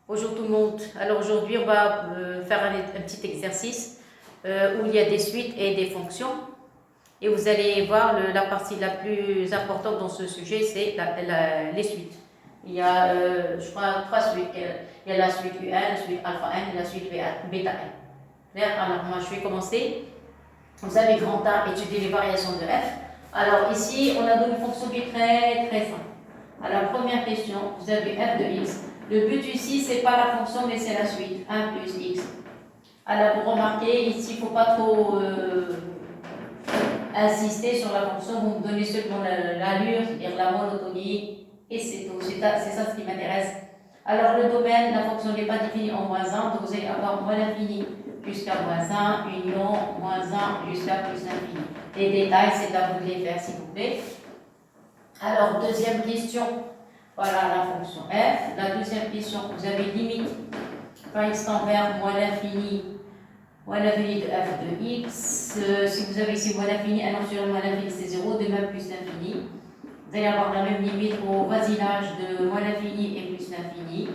Bonjour tout le monde. Alors aujourd'hui, on va faire un petit exercice où il y a des suites et des fonctions. Et vous allez voir la partie la plus importante dans ce sujet, c'est les suites. Il y a, je crois, trois suites. Il y a la suite UN, la suite alpha N et la suite bêta N. Alors moi, je vais commencer. Vous avez grand A, étudier les variations de f. Alors ici, on a donné une fonction qui est très simple. Alors première question, vous avez f de x. Le but ici, c'est pas la fonction, mais c'est la suite, 1 plus x. Alors, vous remarquez, ici, il ne faut pas trop insister sur la fonction, vous me donnez seulement l'allure, c'est-à-dire la monotonie, et c'est tout. C'est ça ce qui m'intéresse. Alors, le domaine, la fonction n'est pas définie en moins 1, donc vous allez avoir moins l'infini jusqu'à moins 1, union, moins 1 jusqu'à plus l'infini. Les détails, c'est à vous de les faire, s'il vous plaît. Alors, deuxième question. Voilà la fonction f. La deuxième question, vous avez limite quand x tend vers moins l'infini de f de x. Si vous avez ici moins l'infini, 1 sur moins l'infini c'est 0, de même plus l'infini. Vous allez avoir la même limite au voisinage de moins l'infini et plus l'infini.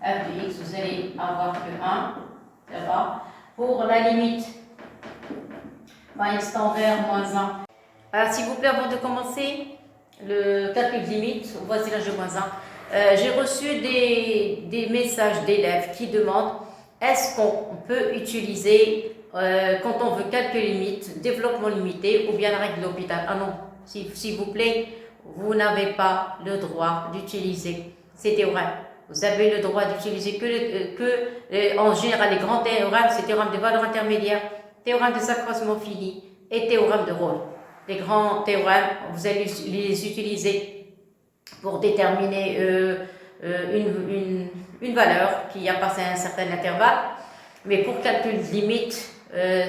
F de x, vous allez avoir que 1. Ça va. Pour la limite quand x tend vers moins 1. Alors s'il vous plaît, avant de commencer le calcul de limite au voisinage de moins 1, j'ai reçu des messages d'élèves qui demandent est-ce qu'on peut utiliser, quand on veut calculer limite, développement limité ou bien la règle de l'hôpital. Ah non, s'il vous plaît, vous n'avez pas le droit d'utiliser ces théorèmes. Vous avez le droit d'utiliser en général, les grands théorèmes, c'est théorème de valeur intermédiaire, théorème de s'accroissement fini et théorème de rôle. Les grands théorèmes, vous allez les utiliser pour déterminer une valeur qui a passé un certain intervalle, mais pour calcul de limite,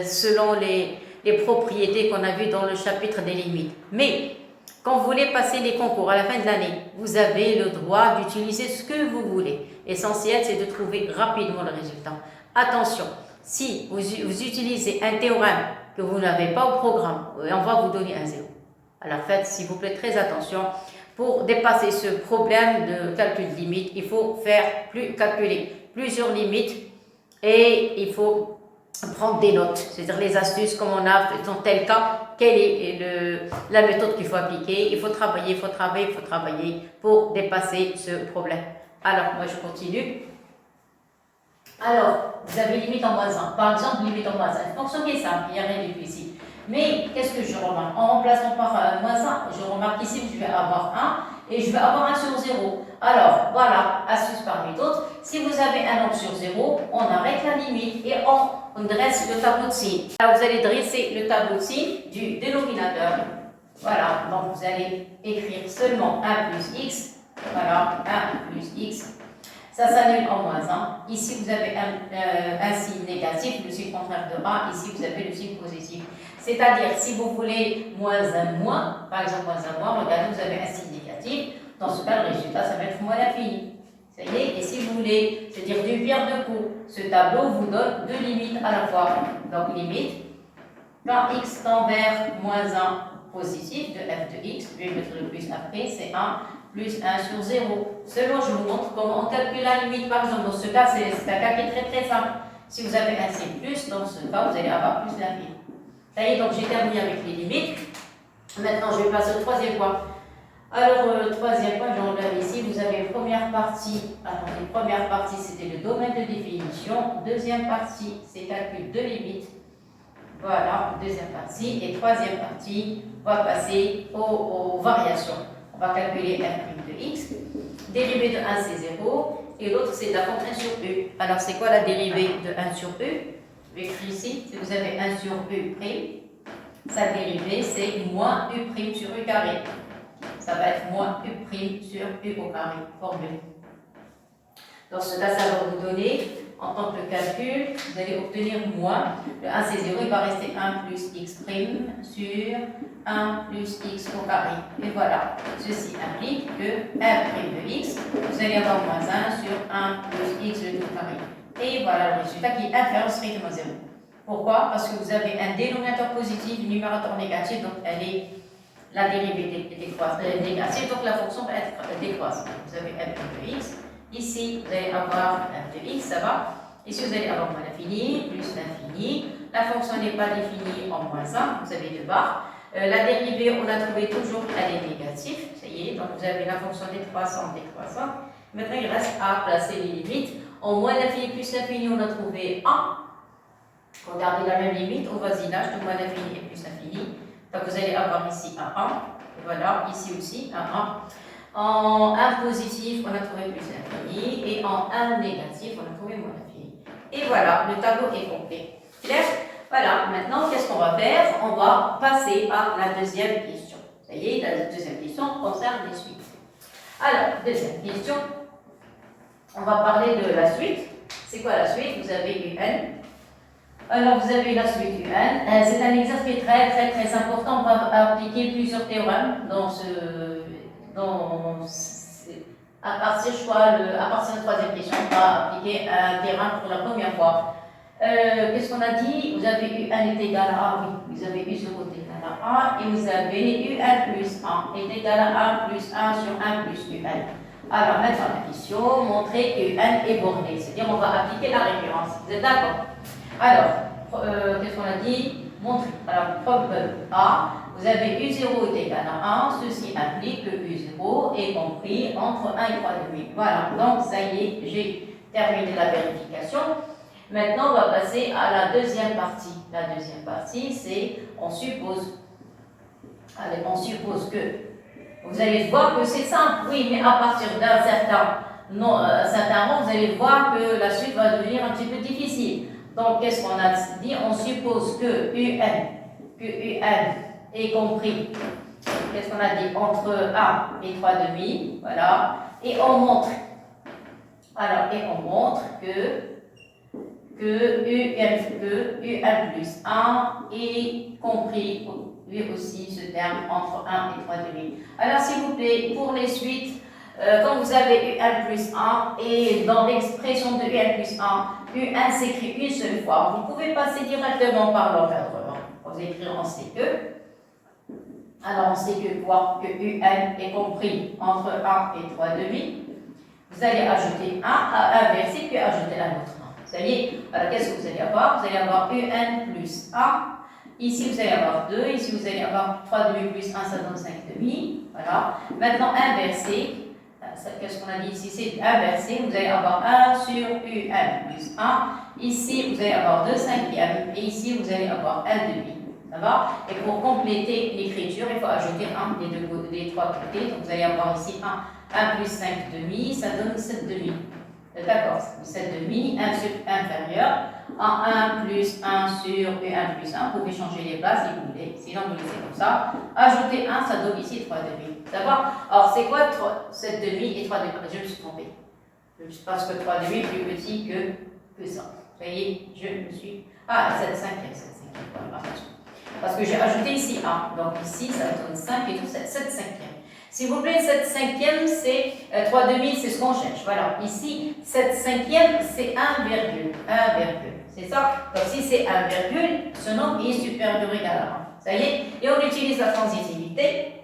selon les propriétés qu'on a vues dans le chapitre des limites. Mais quand vous voulez passer les concours à la fin de l'année, vous avez le droit d'utiliser ce que vous voulez. L'essentiel, c'est de trouver rapidement le résultat. Attention, si vous utilisez un théorème que vous n'avez pas au programme, on va vous donner un 0. Alors faites s'il vous plaît très attention. Pour dépasser ce problème de calcul de limite, il faut calculer plusieurs limites et il faut prendre des notes, c'est-à-dire les astuces comme on a dans tel cas, quelle est la méthode qu'il faut appliquer. Il faut travailler pour dépasser ce problème. Alors moi je continue. Alors, vous avez limite en moins 1. Par exemple, limite en moins 1. Une fonction qui est simple, il n'y a rien du tout ici. Mais qu'est-ce que je remarque? En remplaçant par moins 1, je remarque ici que je vais avoir 1 et je vais avoir 1 sur 0. Alors, voilà, astuce parmi d'autres. Si vous avez un nombre sur 0, on arrête la limite et on dresse le tableau de signes. Là, vous allez dresser le tableau de signes du dénominateur. Voilà, donc vous allez écrire seulement 1 plus x. Voilà, 1 plus x. Ça s'annule en moins 1. Ici, vous avez un signe négatif, le signe contraire de A. Ici, vous avez le signe positif. C'est-à-dire, si vous voulez moins 1 moins, par exemple moins 1 moins, regardez, vous avez un signe négatif. Dans ce cas, le résultat, ça va être moins l'infini. Ça y est. Et si vous voulez, c'est-à-dire du pierre de coups, ce tableau vous donne deux limites à la fois. Donc, limite, quand x tend vers moins 1 positif de f de x, je vais mettre le plus après, c'est 1 plus 1 sur 0. Selon, je vous montre comment on calcule la limite. Par exemple, dans ce cas, c'est un cas qui est très simple. Si vous avez un signe plus, dans ce cas, vous allez avoir plus l'infini. Ça y est, donc j'ai terminé avec les limites. Maintenant, je vais passer au troisième point. Alors, troisième point, j'enlève ici, vous avez première partie. Attendez, première partie, c'était le domaine de définition. Deuxième partie, c'est calcul de limite. Voilà, deuxième partie. Et troisième partie, on va passer aux variations. On va calculer f' de x. Dérivée de 1, c'est 0. Et l'autre, c'est la fonction 1 sur u. Alors, c'est quoi la dérivée de 1 sur u? Je vais écrire ici. Si vous avez 1 sur u', sa dérivée, c'est moins u' sur u carré. Ça va être moins u' sur u au carré, formule. Dans ce cas, ça va vous donner, en tant que calcul, vous allez obtenir moins. Le 1, c'est 0, il va rester 1 plus x' sur 1 plus x au carré. Et voilà, ceci implique que 1' de x, vous allez avoir moins 1 sur 1 plus x au carré. Et voilà le résultat qui est inférieur strictement à 0. Pourquoi? Parce que vous avez un dénominateur positif, un numérateur négatif, donc la dérivée est négative, donc la fonction va être décroissante. Vous avez f' de x Ici, vous allez avoir f de x, ça va. Ici, vous allez avoir moins l'infini, plus l'infini. La fonction n'est pas définie en moins 1, vous avez deux barres. La dérivée, on a trouvé toujours elle est négative, ça y est. Donc, vous avez la fonction décroissante, décroissante. Maintenant, il reste à placer les limites. En moins l'infini plus l'infini, on a trouvé 1. Regardez la même limite au voisinage de moins l'infini et plus l'infini. Donc, vous allez avoir ici un 1. Et voilà, ici aussi un 1. En 1 positif, on a trouvé plus l'infini. Et en 1 négatif, on a trouvé moins l'infini. Et voilà, le tableau est complet. Clair? Voilà, maintenant, qu'est-ce qu'on va faire? On va passer à la deuxième question. Ça y est, la deuxième question concerne les suites. Alors, deuxième question. On va parler de la suite. C'est quoi la suite? Vous avez UN. Alors, vous avez la suite UN. C'est un exercice qui est très important. On va appliquer plusieurs théorèmes à partir de la troisième question. On va appliquer un théorème pour la première fois. Qu'est-ce qu'on a dit? Vous avez UN est égal à 1, oui, vous avez U sur côté égal à 1, et vous avez UN plus 1 est égal à 1 plus 1 sur 1 plus UN. Alors, maintenant la question, montrer que UN est borné, c'est-à-dire on va appliquer la référence. Vous êtes d'accord? Alors, qu'est-ce qu'on a dit? Montrer. Alors, preuve A, vous avez U0 est égal à 1, ceci implique que U0 est compris entre 1 et 3 demi. Voilà, donc ça y est, j'ai terminé la vérification. Maintenant, on va passer à la deuxième partie. La deuxième partie, c'est on suppose que vous allez voir que c'est simple, oui, mais à partir d'un certain rang, vous allez voir que la suite va devenir un petit peu difficile. Donc, qu'est-ce qu'on a dit? On suppose que UN est compris, qu'est-ce qu'on a dit? Entre 1 et 3 demi, voilà. Et on montre que UN plus 1 est compris, lui aussi, ce terme entre 1 et 3 demi. Alors, s'il vous plaît, pour les suites, quand vous avez UN plus 1 et dans l'expression de UN plus 1, UN s'écrit une seule fois, vous pouvez passer directement par l'encadrement. Vous écrivez en CE. Alors, on sait que quoi? Que UN est compris entre 1 et 3 demi. Vous allez ajouter 1 à inverser, puis ajouter un autre 1. Ça y est. Alors, qu'est-ce que vous allez avoir? Vous allez avoir UN plus 1. Ici, vous allez avoir 2. Ici, vous allez avoir 3 demi plus 1, ça donne 5 demi. Voilà. Maintenant, inverser. Qu'est-ce qu'on a dit ici? C'est inversé. Vous allez avoir 1 sur UN plus 1. Ici, vous allez avoir 2 cinquièmes. Et ici, vous allez avoir 1 demi. Ça va? Et pour compléter l'écriture, il faut ajouter 1 des trois côtés. Donc, vous allez avoir ici 1 plus 5 demi, ça donne 7 demi. D'accord? 7 demi, 1 sur inférieur. En 1 plus 1 sur U1 plus 1, vous pouvez changer les places si vous voulez. Sinon, vous laissez comme ça. Ajouter 1, ça donne ici 3 demi. D'accord? Alors, c'est quoi 7 demi et 3 demi? Je me suis trompée. Parce que 3 demi est plus petit que ça. Vous voyez, je me suis... Ah, 7 cinquième. Voilà, parce que j'ai ajouté ici 1. Donc ici, ça donne 5 et tout, 7 cinquièmes. S'il vous plaît, 7 cinquièmes, c'est 3 demi, c'est ce qu'on cherche. Voilà. Ici, 7 cinquièmes, c'est 1 virgule. C'est ça? Donc si c'est 1 virgule, ce nombre est supérieur ou égal à 1. Ça y est? Et on utilise la transitivité.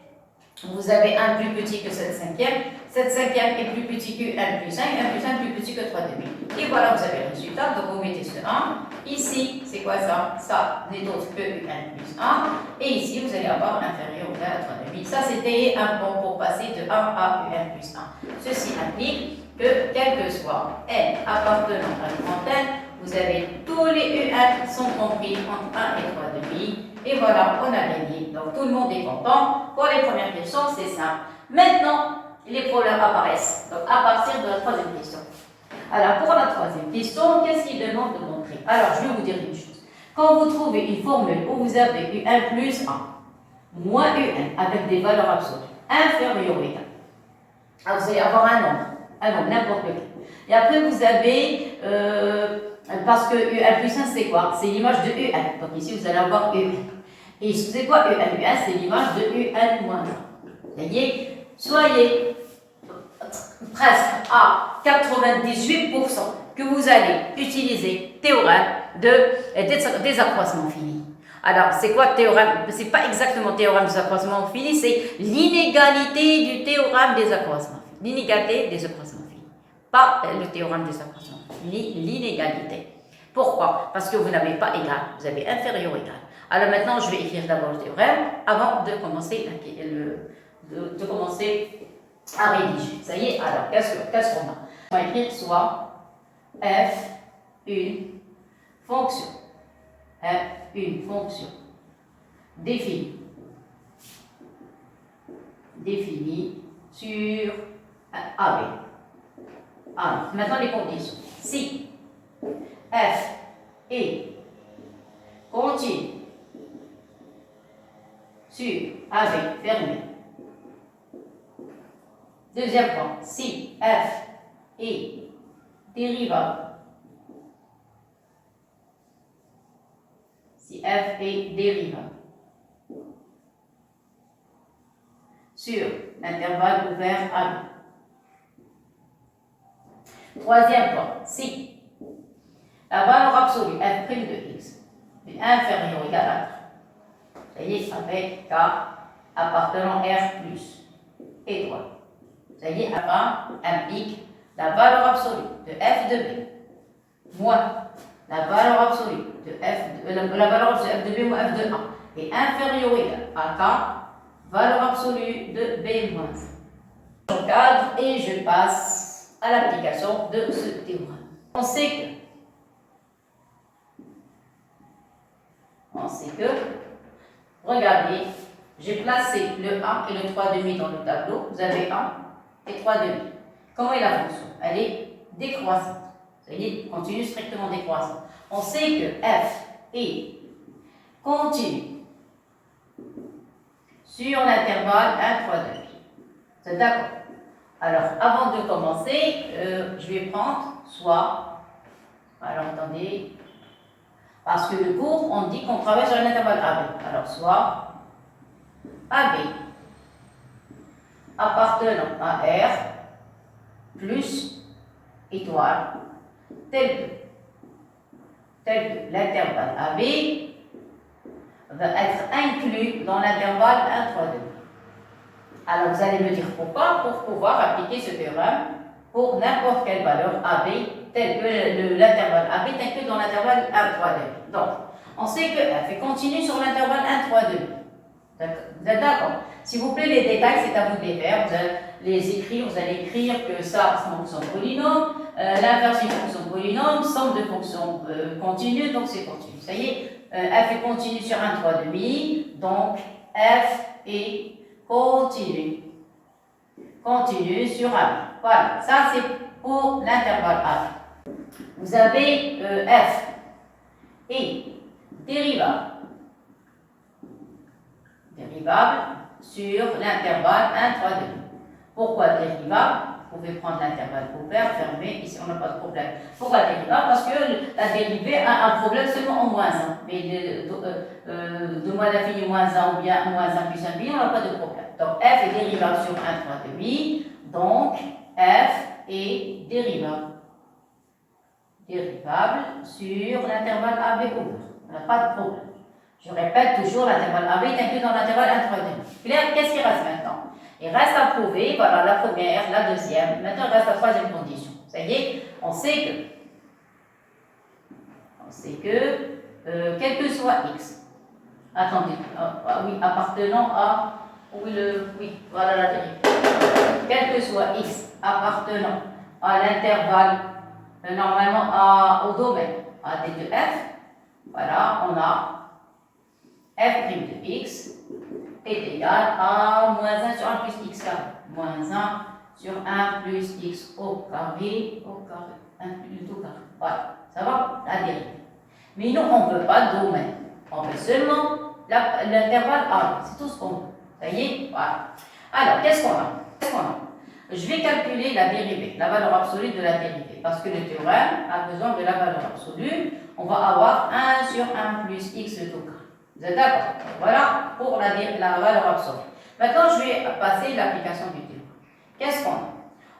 Vous avez 1 plus petit que 7 cinquièmes. 7 cinquièmes est plus petit que 1 plus 5. 1 plus 5 plus petit que 3 demi. Et voilà, vous avez le résultat. Donc vous mettez ce 1. Ici, c'est quoi ça? Ça n'est autre que 1 plus 1. Et ici, vous allez avoir inférieur ou égal à 3 demi. Ça, c'était un bon pour passer de 1 à 1 plus 1. Ceci implique que, quel que soit n appartenant à une antenne, vous avez tous les UN sont compris entre 1 et 3 demi. Et voilà, on a gagné. Donc tout le monde est content. Pour les premières questions, c'est simple. Maintenant, les problèmes apparaissent. Donc à partir de la troisième question. Alors pour la troisième question, qu'est-ce qu'il demande de montrer? Alors je vais vous dire une chose. Quand vous trouvez une formule où vous avez UN plus 1, moins UN avec des valeurs absolues inférieures ou égales, alors vous allez avoir un nombre, n'importe lequel. Et après vous avez, parce que UN plus 1 c'est quoi? C'est l'image de UN. Donc ici vous allez avoir UN. Et c'est quoi UN? UN c'est l'image de UN moins 1. Vous voyez, soyez presque à 98% que vous allez utiliser théorème des accroissements finis. Alors, c'est quoi théorème? C'est pas exactement théorème des accroissements finis, c'est l'inégalité du théorème des accroissements finis. L'inégalité des accroissements finis. pas le théorème des accroissements, ni l'inégalité. Pourquoi? Parce que vous n'avez pas égal, vous avez inférieur ou égal. Alors maintenant, je vais écrire d'abord le théorème avant de commencer, de commencer à rédiger. Ça y est, alors qu'est-ce qu'on a? On va écrire soit f une fonction. F une fonction définie sur AB. Alors, maintenant les conditions. Si f est continue sur AB fermé. Deuxième point, si f est dérivable. Si f est dérivable sur l'intervalle ouvert AB. Troisième point, si la valeur absolue f' de x est inférieure ou égale à 3, ça y est, avec k appartenant R plus étoile. Ça y est, A implique la valeur absolue de f de b moins la valeur absolue de la valeur absolue f de b moins f de a est inférieure ou égale à k, valeur absolue de b moins 1. Je cadre et je passe à l'application de ce théorème. On sait que, regardez, j'ai placé le 1 et le 3,5 dans le tableau. Vous avez 1 et 3,5. Comment est la fonction? Elle est décroissante. Ça y est, continue strictement décroissante. On sait que f est continue sur l'intervalle 1, 3, 2. Vous êtes d'accord? Alors, avant de commencer, je vais prendre soit, alors attendez, parce que le cours, on dit qu'on travaille sur l'intervalle AB. Alors, soit AB appartenant à R plus étoile, tel que l'intervalle AB va être inclus dans l'intervalle 1, 3, 2. Alors, vous allez me dire pourquoi? Pour pouvoir appliquer ce théorème pour n'importe quelle valeur AB, telle que l'intervalle AB est inclus dans l'intervalle 1, 3, 2. Donc, on sait que f est continue sur l'intervalle 1, 3, 2. Vous êtes d'accord? S'il vous plaît, les détails, c'est à vous de les faire. Vous allez les écrire, vous allez écrire que ça, c'est une fonction polynôme, l'inverse, c'est une fonction polynôme, somme de fonctions continues, donc c'est continu. Ça y est, f est continue sur 1, 3, demi, donc f est continue sur AB. Voilà, ça c'est pour l'intervalle AB. Vous avez f est dérivable sur l'intervalle 1, 3, 2. Pourquoi dérivable? Vous pouvez prendre l'intervalle ouvert, fermé, ici on n'a pas de problème. Pourquoi dérivable? Parce que la dérivée a un problème seulement en moins 1. Mais de moins l'infini moins 1 ou bien moins 1 plus infini, on n'a pas de problème. Donc f est dérivable sur 1, 3 demi, donc f est dérivable sur l'intervalle AB ouvert. On n'a pas de problème. Je répète toujours, l'intervalle AB est inclus dans l'intervalle 1, 3 demi. Claire, qu'est-ce qui reste maintenant? Il reste à prouver, voilà la première, la deuxième, maintenant il reste la troisième condition. Ça y est, on sait que quel que soit x, attendez, oui, appartenant à, oui, voilà la dérivée. Quel que soit x appartenant à l'intervalle, normalement au domaine, à d de f, voilà, on a f' de x est égal à moins 1 sur 1 plus x carré. Moins 1 sur 1 plus x au carré, 1 plus tout carré. Voilà, ça va? La dérivée. Mais nous, on ne veut pas de domaine. On veut seulement l'intervalle A. C'est tout ce qu'on veut. Ça y est? Voilà. Alors, qu'est-ce qu'on a? Je vais calculer la dérivée, la valeur absolue de la dérivée. Parce que le théorème a besoin de la valeur absolue. On va avoir 1 sur 1 plus x tout carré. Vous êtes d'accord? Voilà pour la valeur absolue. Maintenant, je vais passer l'application du théorème. Qu'est-ce qu'on a?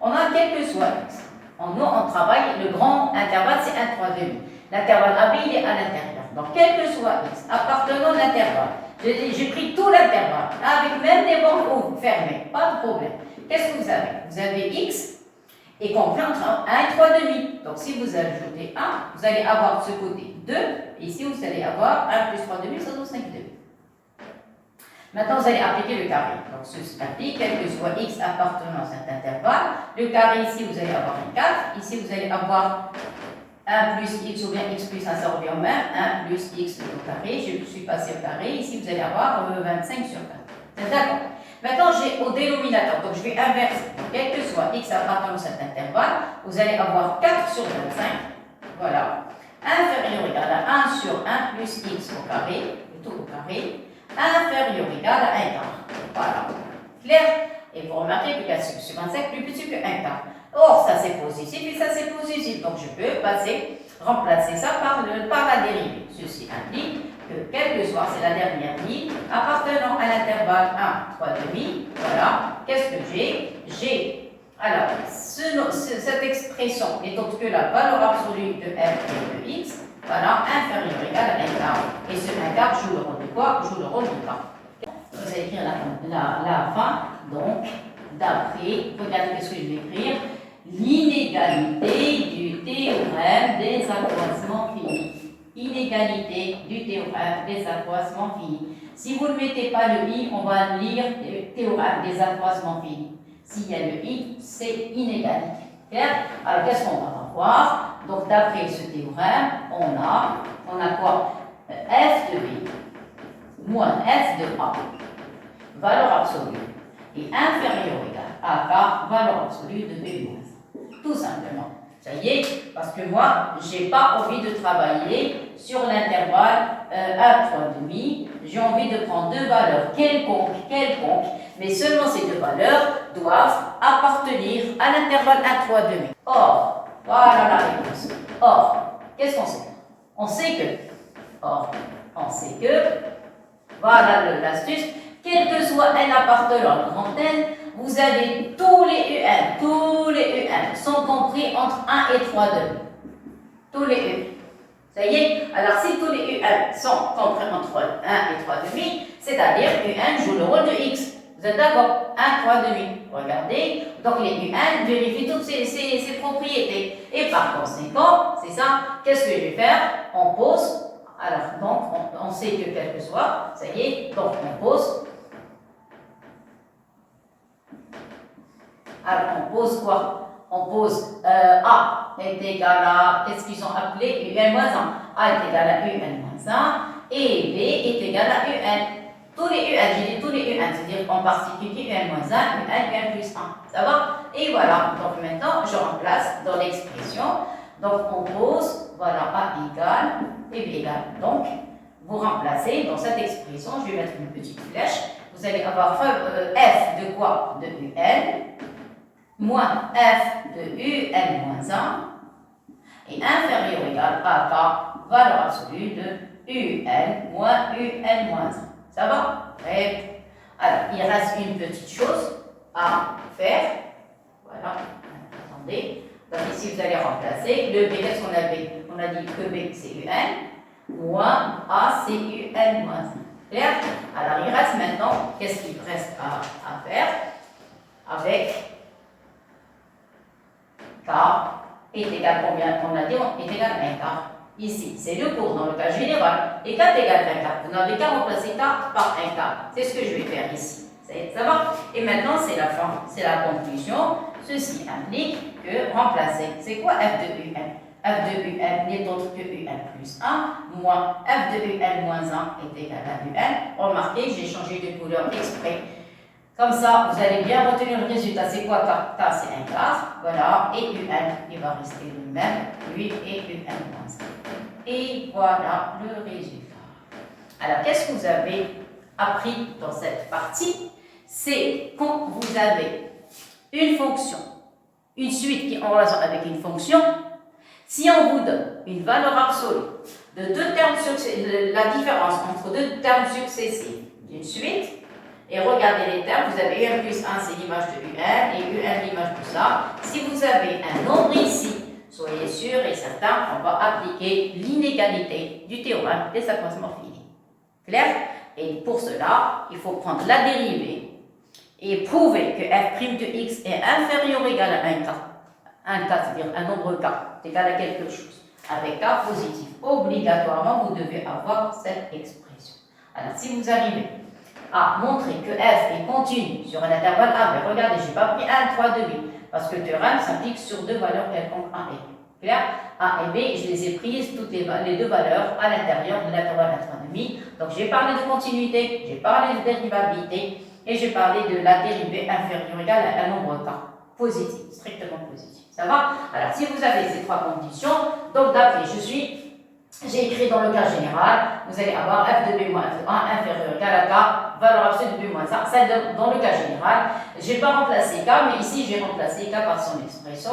On a quel que soit x. Nous, on travaille, le grand intervalle, c'est 1, 3 demi. L'intervalle AB, il est à l'intérieur. Donc, quel que soit x, appartenant à l'intervalle, j'ai pris tout l'intervalle, avec même des bornes fermées, pas de problème. Qu'est-ce que vous avez? Vous avez x, est compris entre 1 et 3,5. Donc si vous ajoutez 1, vous allez avoir de ce côté 2, et ici vous allez avoir 1 plus 3,5, ça donne 5,2. Maintenant, vous allez appliquer le carré. Donc, ceci applique, quel que soit x appartenant à cet intervalle. Le carré, ici, vous allez avoir un 4. Ici, vous allez avoir 1 plus x ou bien x plus 1, ça revient au même. 1 plus x au carré. Je suis passé au carré. Ici, vous allez avoir 25 sur 4. C'est d'accord. Maintenant, j'ai au dénominateur. Donc, je vais inverser. Donc, quel que soit x appartenant à cet intervalle, vous allez avoir 4 sur 25. Voilà. Inférieur ou égal à 1 sur 1 plus x au carré. Plutôt au carré. Inférieur ou égal à 1 quart. Voilà. Clair? Et vous remarquez que 4 sur 25 est plus petit que 1 quart. Or, ça c'est positif et ça c'est positif. Donc, je peux remplacer ça par la dérivée. Ceci indique que, quelle que soit, c'est la dernière ligne, appartenant à l'intervalle 1, 3,5, voilà. Qu'est-ce que j'ai? Alors, cette expression n'est autre que la valeur absolue de f et de x. Voilà, inférieur ou égal à 1 quart. Et ce 1 quart joue le rôle de quoi? Joue le rôle du quart. Vous allez écrire la fin. Donc, d'après, regardez ce que je vais écrire. L'inégalité du théorème des accroissements finis. Inégalité du théorème des accroissements finis. Si vous ne mettez pas le i, on va lire le théorème des accroissements finis. S'il y a le i, c'est inégalité. Clair? Alors, qu'est-ce qu'on va voir? Donc, d'après ce théorème, on a quoi? F de B moins F de A, valeur absolue, et inférieur ou égal à K, valeur absolue de B moins A. Tout simplement. Ça y est, parce que moi, je n'ai pas envie de travailler sur l'intervalle 1, 3,5. J'ai envie de prendre deux valeurs quelconques, mais seulement ces deux valeurs doivent appartenir à l'intervalle 1, 3,5. Or, voilà la réponse. Or, qu'est-ce qu'on sait? On sait que, voilà l'astuce, quel que soit n appartenant grand N, vous avez tous les UN sont compris entre 1 et 3,5. Tous les UN. Ça y est? Alors, si tous les UN sont compris entre 1 et 3,5, c'est-à-dire UN joue le rôle de X. Vous êtes d'accord? 1, 3,5. Regardez. Donc, les UN vérifient toutes ces propriétés. Et par conséquent, c'est ça. Qu'est-ce que je vais faire? On pose. Alors, donc, on sait que quel que soit, ça y est. Donc, on pose. Alors, on pose quoi? On pose A est égal à, qu'est-ce qu'ils ont appelé? UN moins 1. A est égal à UN moins 1. Et B est égal à UN. Tous les UN, j'ai dit tous les UN, c'est-à-dire en particulier UN moins 1, UN plus 1. Ça va? Et voilà. Donc maintenant, je remplace dans l'expression. Donc on pose, voilà, A égale et B égale. Donc, vous remplacez dans cette expression, je vais mettre une petite flèche. Vous allez avoir F de quoi? De UN. Moins F de UN moins 1 et inférieur ou égal à K, valeur absolue de UN moins UN moins 1. Ça va? Très. Alors, il reste une petite chose à faire. Voilà. Attendez. Donc ici, vous allez remplacer le B. Qu'est-ce qu'on a B? On a dit que B, c'est UN. Moins A, c'est UN moins 1. Clair? Alors, il reste maintenant, qu'est-ce qu'il reste à faire avec K est égal à combien? On a dit est égal à 1 quart. Ici, c'est le cours dans le cas général. Et K est égal à 1 quart. Vous n'avez qu'à remplacer K par 1 quart. C'est ce que je vais faire ici. Ça va? Et maintenant, c'est la fin, c'est la conclusion. Ceci implique que remplacer, c'est quoi F de UN? F de UN n'est autre que UN plus 1, moins F de UN moins 1 est égal à UN. Remarquez, j'ai changé de couleur exprès. Comme ça, vous allez bien retenir le résultat. C'est quoi K? K, c'est 1 quart. Voilà. Et UN, il va rester le même. Lui et UN moins 1. Et voilà le résultat. Alors, qu'est-ce que vous avez appris dans cette partie? C'est quand vous avez une fonction, une suite qui est en relation avec une fonction, si on vous donne une valeur absolue de deux termes successifs, la différence entre deux termes successifs d'une suite, et regardez les termes, vous avez UN plus 1, c'est l'image de UN, et UN l'image de ça. Si vous avez un nombre ici, soyez sûr et certain, on va appliquer l'inégalité du théorème des accroissements finis. Clair? Et pour cela, il faut prendre la dérivée et prouver que f' de x est inférieur ou égal à 1 quart. Un K, c'est-à-dire un nombre K, est égal à quelque chose. Avec K positif, obligatoirement, vous devez avoir cette expression. Alors, si vous arrivez à montrer que f est continu sur un intervalle A, mais regardez, je n'ai pas pris 1, 3, 2, 8, parce que le théorème s'applique sur deux valeurs quelconques A et B. Clair? A et B, je les ai prises, toutes les deux valeurs, à l'intérieur de l'intervalle 1,5. Donc, j'ai parlé de continuité, j'ai parlé de dérivabilité, et j'ai parlé de la dérivée inférieure ou égale à un nombre K. Positif, strictement positif. Ça va? Alors, si vous avez ces trois conditions, donc d'après, j'ai écrit dans le cas général, vous allez avoir f de b moins f de 1 inférieur ou égal à k, valeur absolue de b moins 1. Ça, dans le cas général, je n'ai pas remplacé k, mais ici, j'ai remplacé k par son expression,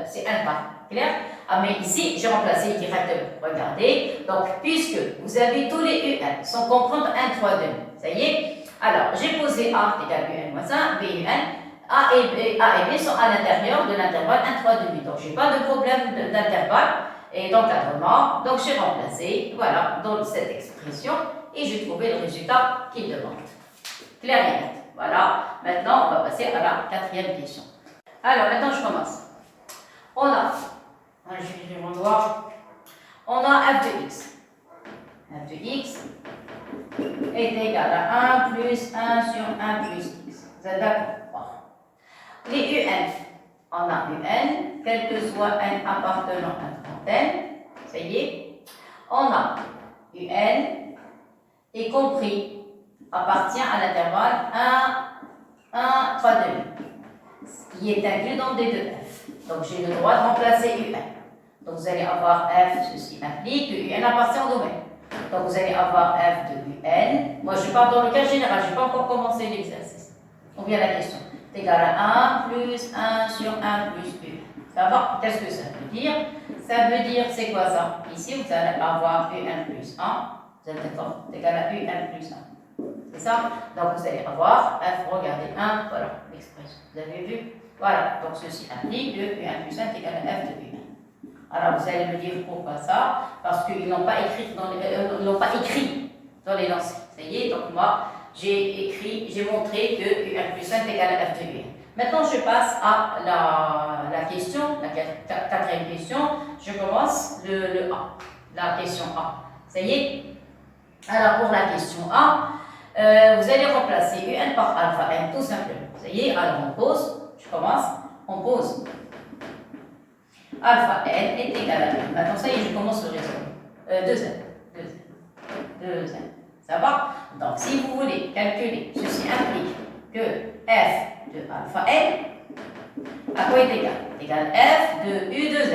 c'est 1 k. Clair? Ah, mais ici, j'ai remplacé directement. Regardez, donc, puisque vous avez tous les un, sans comprendre 1, 3, 2, ça y est? Alors, j'ai posé a égale un moins 1, b un. A et B sont à l'intérieur de l'intervalle 1, 3, 2, 8. Donc, je n'ai pas de problème d'intervalle et d'encadrement. Donc, j'ai remplacé, voilà, dans cette expression et j'ai trouvé le résultat qu'il demande. Clair et net. Voilà. Maintenant, on va passer à la quatrième question. Alors, maintenant, je commence. On a, je vais mon doigt, on a f de x. F de x est égal à 1 plus 1 sur 1 plus x. Vous êtes d'accord? Les UN, on a UN, quel que soit n appartenant à une trentaine, ça y est, on a UN, y compris, appartient à l'intervalle 1, 3, 2, qui est inclus dans D2F. Donc j'ai le droit de remplacer UN. Donc vous allez avoir F, ceci implique que UN appartient au domaine. Donc vous allez avoir F de UN. Moi je parle dans le cas général, je n'ai pas encore commencé l'exercice. On vient à la question. C'est égal à 1 plus 1 sur 1 plus U. Ça va? Qu'est-ce que ça veut dire? Ça veut dire, c'est quoi ça? Ici, vous allez avoir U1 plus 1. Vous êtes d'accord? C'est égal à U1 plus 1. C'est ça? Donc, vous allez avoir F, regardez, 1, voilà, l'expression. Vous avez vu? Voilà, donc ceci implique que U1 plus 1 est égal à F de U1. Alors, vous allez me dire pourquoi ça? Parce qu'ils n'ont pas écrit dans les lancers. Ça y est, donc moi, j'ai montré que U1 plus 1 est égal à F de U1. Maintenant, je passe à la question, la quatrième question. Je commence le A, la question A. Ça y est? Alors, pour la question A, vous allez remplacer UN par alpha n, tout simplement. Ça y est? Alors, on pose, je commence, on pose. Alpha n est égal à 2. Maintenant, ça y est, je commence le raisonnement. 2n. Ça va? Donc, si vous voulez calculer, ceci implique que f de alpha n, à quoi est égal? Égal f de u de z.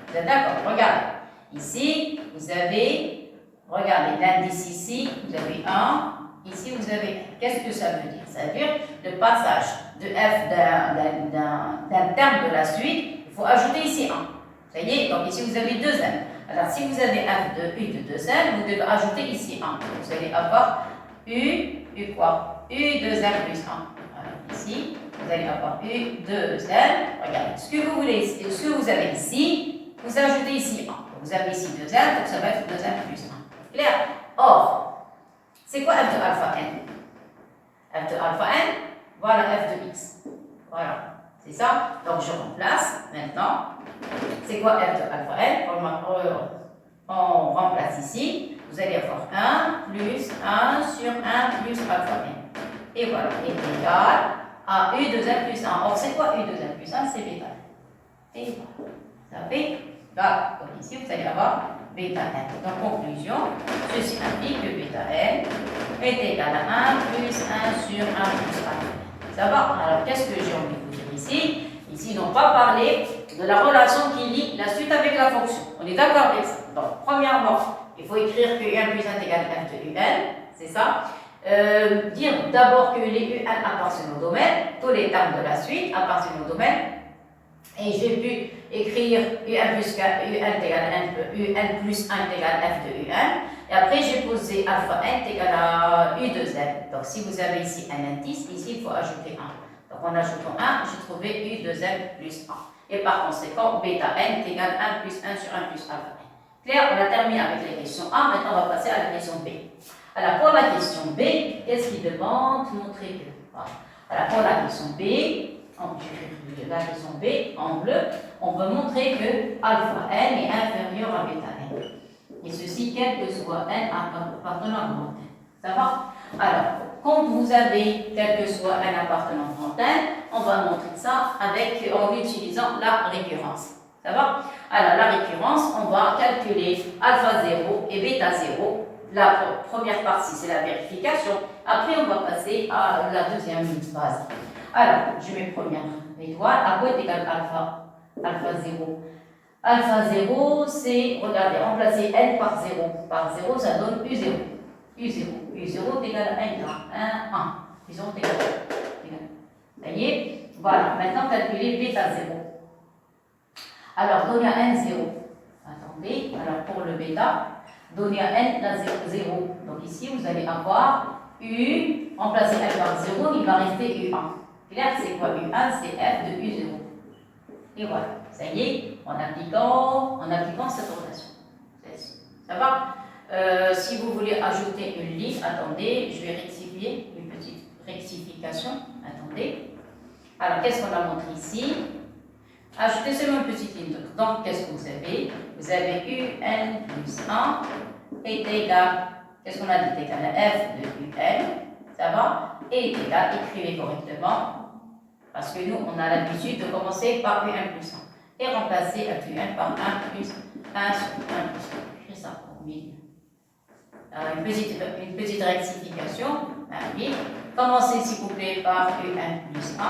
Vous êtes d'accord? Regardez. Ici, vous avez, regardez, l'indice ici, vous avez 1. Ici, vous avez 1. Qu'est-ce que ça veut dire? Ça veut dire le passage de f d'un terme de la suite, il faut ajouter ici 1. Ça y est? Donc, ici, vous avez 2n. Alors, si vous avez f de u de 2n, vous devez ajouter ici 1. Vous allez avoir u quoi? U de n plus 1. Alors, ici, vous allez avoir u de n. Regardez, ce que vous voulez, ce que vous avez ici, vous ajoutez ici 1. Vous avez ici 2n, donc ça va être 2n plus 1. Clair? Or, c'est quoi f de alpha n? F de alpha n, voilà f de x. Voilà, c'est ça. Donc, je remplace maintenant. C'est quoi f de alpha n? On remplace ici. Vous allez avoir 1 plus 1 sur 1 plus alpha n. Et voilà, est égal à u de n plus 1. Or, c'est quoi u de n plus 1? C'est bêta n. Et voilà. Ça fait, là, comme ici, vous allez avoir bêta n. Donc, conclusion, ceci implique que bêta n est égal à 1 plus 1 sur 1 plus alpha n. Ça va? Alors, qu'est-ce que j'ai envie de vous dire ici? Ici, ils n'ont pas parlé de la relation qui lie la suite avec la fonction. On est d'accord avec ça? Donc, premièrement, il faut écrire que U1 plus 1 égale f de UN, c'est ça. Dire d'abord que les UN appartiennent au domaine, tous les termes de la suite appartiennent au domaine. Et j'ai pu écrire UN plus 1 égale f de UN. Et après, j'ai posé alpha n égale à U de z. Donc, si vous avez ici un indice, ici, il faut ajouter 1. Donc, en ajoutant 1, j'ai trouvé U de z plus 1. Et par conséquent, bêta n est égal à 1 plus 1 sur 1 plus alpha n. Clair, on a terminé avec la question A. Maintenant, on va passer à la question B. Alors, pour la question B, qu'est-ce qu'il demande? Montrer que. Voilà. Alors, pour la question B, j'écris la question B en bleu, on peut montrer que alpha n est inférieur à bêta n. Et ceci, quel que soit n appartenant à grand n. Ça va? Alors, quand vous avez quel que soit n appartenant à grand n, on va montrer ça en utilisant la récurrence. Ça va? Alors, la récurrence, on va calculer alpha 0 et bêta 0. La première partie, c'est la vérification. Après, on va passer à la deuxième phase. Alors, je mets première étoile. À quoi est égal alpha? Alpha 0. Alpha 0, c'est, regardez, remplacer n par 0. Par 0, ça donne U0. U0. U0 est égal à 1. 1. U0 est égal à 1. Ça y est? Voilà. Maintenant, calculer bêta 0. Alors, donner à n 0. Attendez. Alors, pour le bêta, donner à n la 0. Donc, ici, vous allez avoir U, remplacer n par 0, il va rester U1. Clair, c'est quoi U1? C'est f de U0. Et voilà. Ça y est, en appliquant cette relation. Ça va? Si vous voulez ajouter une ligne, attendez, je vais rectifier, une petite rectification. Attendez. Alors, qu'est-ce qu'on a montré ici? Ajoutez seulement une petite ligne. Donc, qu'est-ce que vous avez? Vous avez UN plus 1 est égal, qu'est-ce qu'on a dit? Est égal à f de UN, ça va? Et est égal, écrivez correctement, parce que nous, on a l'habitude de commencer par UN plus 1 et remplacer UN par 1 plus 1 sur 1 plus 1. Écris ça au milieu. Alors, une petite rectification. Allez, commencez s'il vous plaît par UN plus 1.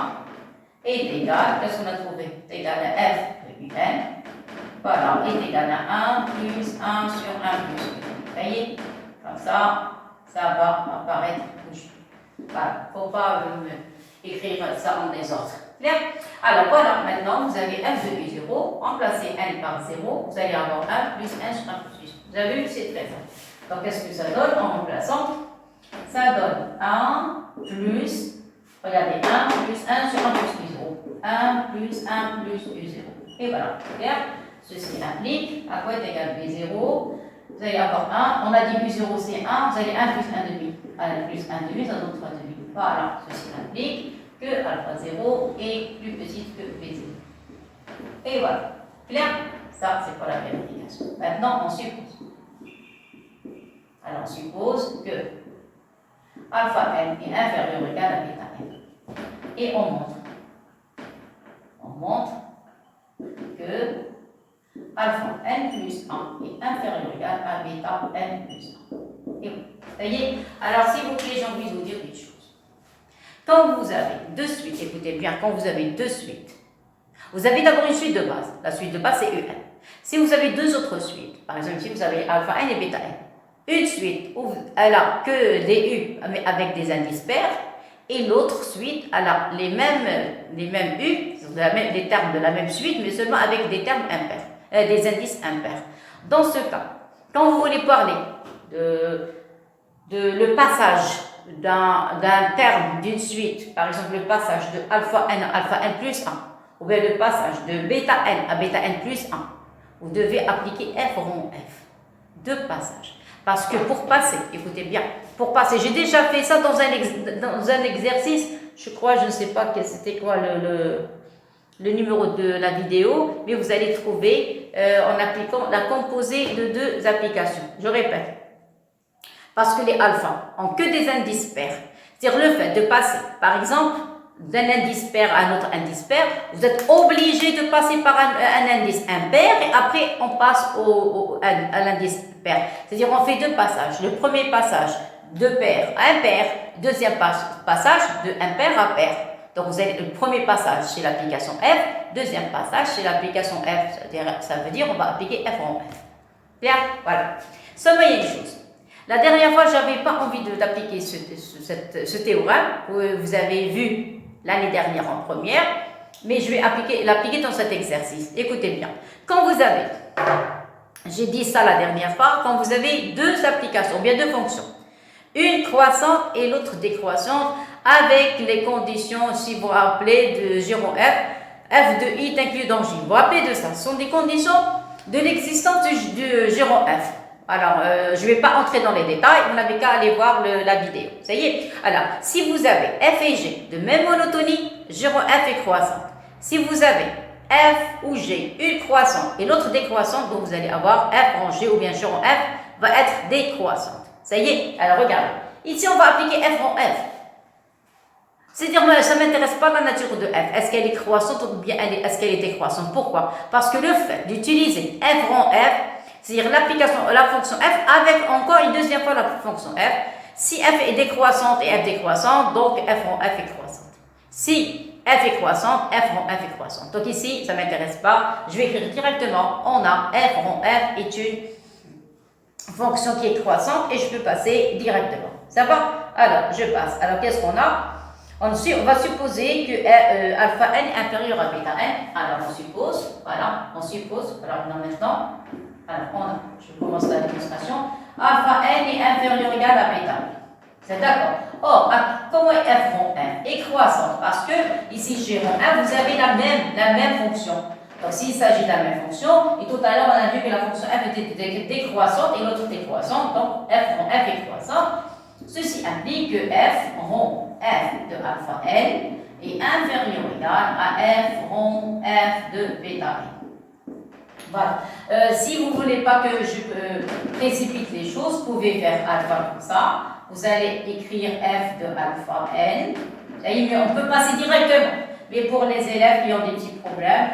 Est égal, qu'est-ce qu'on a trouvé? Est égal à f de un. Voilà, est égal à 1 plus 1 sur 1 plus 1. Vous voyez? Comme ça, ça va apparaître toujours. Voilà, il ne faut pas écrire ça en désordre. Clair? Alors voilà, maintenant vous avez f de u0, remplacez n par 0, vous allez avoir 1 plus 1 sur 1 plus 1. Vous avez vu, c'est très simple. Donc qu'est-ce que ça donne en remplaçant? Ça donne 1 plus, regardez, 1 plus 1 sur 1 plus u0. 1 plus 1 plus u0. Et voilà, clair? Ceci implique à quoi est égal b0. Vous allez avoir 1, on a dit u0 c'est 1, vous allez 1 plus 1 demi. 1 plus 1 demi, ça donne 3 demi. Voilà, ceci implique que alpha 0 est plus petite que b0. Et voilà, clair? Ça, c'est pour la vérification. Maintenant, on suppose. Alors, on suppose que alpha n est inférieur ou égal à bêta n. Et on montre. On montre que alpha n plus 1 est inférieur ou égal à bêta n plus 1. Et vous voyez? Alors, s'il vous plaît, j'ai envie de vous dire une chose. Quand vous avez deux suites, écoutez bien, quand vous avez deux suites, vous avez d'abord une suite de base. La suite de base, c'est UN. Si vous avez deux autres suites, par exemple, si vous avez alpha n et bêta n, une suite où elle a que des U avec des indices pairs, et l'autre suite, elle a les mêmes U, les termes de la même suite, mais seulement avec des termes impairs, des indices impairs. Dans ce cas, quand vous voulez parler de le passage d'un terme d'une suite, par exemple le passage de alpha n plus 1, ou bien le passage de bêta n à bêta n plus 1, vous devez appliquer f rond f. Deux passages. Parce que pour passer, écoutez bien, pour passer, j'ai déjà fait ça dans un exercice, je crois, je ne sais pas c'était quoi le numéro de la vidéo, mais vous allez trouver en appliquant la composée de deux applications. Je répète. Parce que les alphas ont que des indices pairs. C'est-à-dire le fait de passer, par exemple, d'un indice pair à un autre indice pair, vous êtes obligé de passer par un indice impair et après on passe à l'indice pair. C'est-à-dire on fait deux passages. Le premier passage de pair à impair, deuxième passage de impair à pair. Donc vous avez le premier passage chez l'application F, deuxième passage chez l'application F. Ça veut dire on va appliquer F en F. Bien, voilà. Seulement il y a une chose. La dernière fois, je n'avais pas envie d'appliquer ce théorème que vous avez vu l'année dernière en première, mais je vais l'appliquer dans cet exercice. Écoutez bien. Quand vous avez, j'ai dit ça la dernière fois, quand vous avez deux applications, bien deux fonctions, une croissante et l'autre décroissante, avec les conditions, si vous vous rappelez, de giron f, f de i est inclus dans j. Vous vous rappelez de ça? Ce sont des conditions de l'existence du giron f. Alors, je ne vais pas entrer dans les détails, vous n'avez qu'à aller voir la vidéo. Ça y est. Alors, si vous avez f et g de même monotonie, gérons f est croissante. Si vous avez f ou g, une croissante et l'autre décroissante, donc vous allez avoir f en g ou bien gérons f va être décroissante. Ça y est, alors regardez. Ici, on va appliquer f en f. C'est-à-dire, ça ne m'intéresse pas la nature de f. Est-ce qu'elle est croissante ou bien est-ce qu'elle est décroissante? Pourquoi? Parce que le fait d'utiliser f en f, c'est-à-dire l'application de la fonction f avec encore une deuxième fois la fonction f, si f est décroissante et f décroissante, donc f en f est croissante. Si f est croissante, f en f est croissante. Donc ici, ça ne m'intéresse pas. Je vais écrire directement, on a f en f est une fonction qui est croissante et je peux passer directement. Ça va? Alors, je passe. Alors, qu'est-ce qu'on a? On va supposer que alpha n est inférieur à bêta n. Alors, on suppose, voilà, on suppose, alors maintenant, je commence la démonstration. Alpha n est inférieur ou égal à bêta n. C'est d'accord. Or, comment est f rond n est croissante? Parce que ici, chez rond n, vous avez la même fonction. Donc, s'il s'agit de la même fonction, et tout à l'heure, on a vu que la fonction f était décroissante et l'autre décroissante, donc f rond f est croissante. Ceci implique que f rond f de alpha n est inférieur ou égal à f rond f de bêta n. Voilà. Si vous ne voulez pas que je précipite les choses, vous pouvez faire alpha comme ça. Vous allez écrire f de alpha n. On peut passer directement. Mais pour les élèves qui ont des petits problèmes,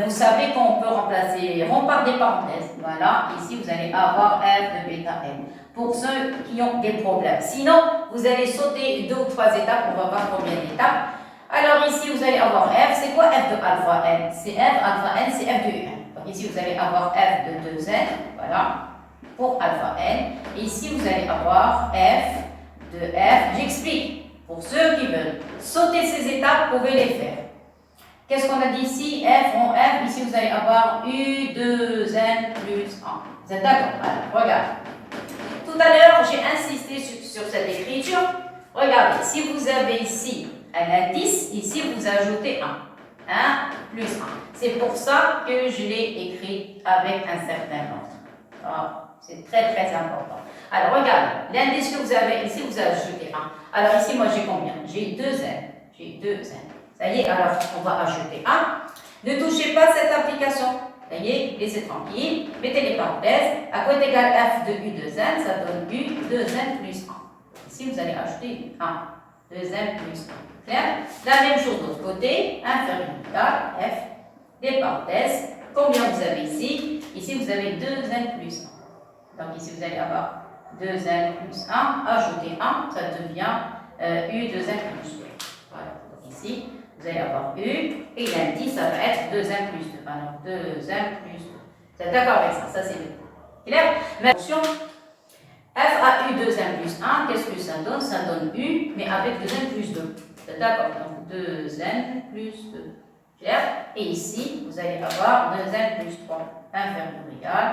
vous savez qu'on peut remplacer rond par des parenthèses. Voilà, ici vous allez avoir f de bêta n. Pour ceux qui ont des problèmes. Sinon, vous allez sauter 2 ou 3 étapes, on va voir combien d'étapes. Alors ici, vous allez avoir f, c'est quoi f de alpha n? C'est f, alpha n, c'est f de n. Donc ici, vous allez avoir f de 2n, voilà, pour alpha n. Et ici, vous allez avoir f de f. J'explique. Pour ceux qui veulent sauter ces étapes, vous pouvez les faire. Qu'est-ce qu'on a dit ici? F en f. Ici, vous allez avoir U2n plus 1. Vous êtes d'accord? Alors, regarde. Tout à l'heure, j'ai insisté sur cette écriture. Regardez, si vous avez ici un indice, ici, vous ajoutez 1. 1 plus 1. C'est pour ça que je l'ai écrit avec un certain ordre. Ah, c'est très, très important. Alors, regardez, l'indice que vous avez ici, vous ajoutez 1. Alors, ici, moi, j'ai combien? J'ai 2n. J'ai 2n. Ça y est, alors, on va ajouter 1. Ne touchez pas cette application. Ça y est, laissez tranquille. Mettez les parenthèses. À quoi est égal f de u2n? Ça donne u2n plus 1. Ici, vous allez ajouter 1. 2n plus 1. Clair? La même chose de l'autre côté. Inférieur égal f des parenthèses. Combien vous avez ici? Ici, vous avez 2n plus 1. Donc ici, vous allez avoir 2n plus 1. Ajoutez 1, ça devient u2n plus 2. Voilà. Donc ici, vous allez avoir u, et l'indice, ça va être 2n plus 2. Alors, 2n plus 2. Vous êtes d'accord avec ça? Ça, c'est le clair? Mais attention, f à u2n plus 1, qu'est-ce que ça donne? Ça donne u, mais avec 2n plus 2. Vous êtes d'accord? Donc, 2n plus 2. Clair? Et ici, vous allez avoir 2n plus 3. Inférieur ou égal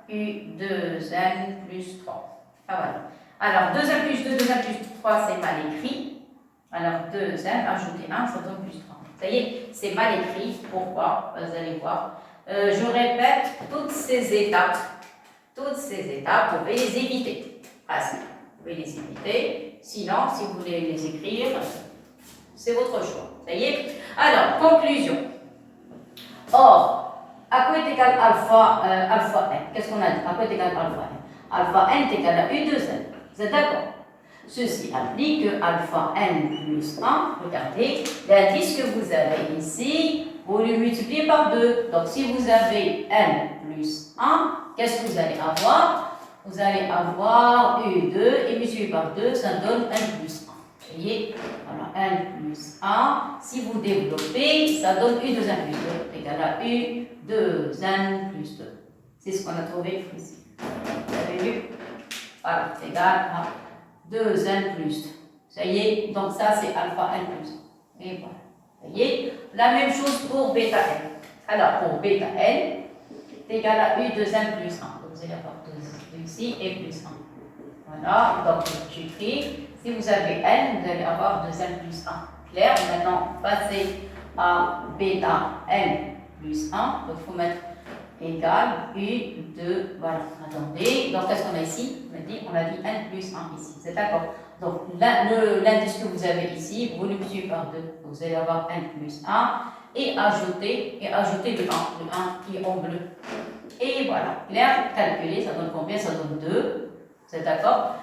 u2n plus 3. Ah, voilà. Alors, 2n plus 2, 2n plus 3, c'est mal écrit. Alors, 2n, ajouter 1, ça donne plus 3. Ça y est, c'est mal écrit. Pourquoi? Vous allez voir. Je répète toutes ces étapes. Toutes ces étapes, vous pouvez les éviter. Presque. Vous pouvez les éviter. Sinon, si vous voulez les écrire, c'est votre choix. Ça y est? Alors, conclusion. Or, à quoi est égal alpha n? Qu'est-ce qu'on a dit? À quoi est égal alpha n? Alpha n est égal à u2n. Vous êtes d'accord? Ceci implique que alpha n plus 1, regardez, l'indice que vous avez ici, vous le multipliez par 2. Donc, si vous avez n plus 1, qu'est-ce que vous allez avoir? Vous allez avoir u2 et multiplié par 2, ça donne n plus 1. Vous voyez? Voilà, n plus 1. Si vous développez, ça donne u2n plus 2 égal à u2n plus 2. C'est ce qu'on a trouvé ici. Vous avez vu? Voilà, c'est égal à 2n plus 2. Ça y est, donc ça c'est alpha n plus 1. Et voilà. Vous voyez? La même chose pour bêta n. Alors pour bêta n, c'est égal à u2n plus 1. Donc vous allez avoir 2 ici et plus 1. Voilà, donc j'écris. Si vous avez n, vous allez avoir 2n plus 1. Clair? Maintenant, passez à bêta n plus 1. Donc il faut mettre égale U2. Voilà, attendez. Donc, qu'est-ce qu'on a ici? On a dit n plus 1 ici. C'est d'accord? Donc, l'indice que vous avez ici, vous le multipliez par 2. Vous allez avoir n plus 1 et ajouter le 1 qui est en bleu. Et voilà, clair, calculé, ça donne combien? Ça donne 2. C'est d'accord?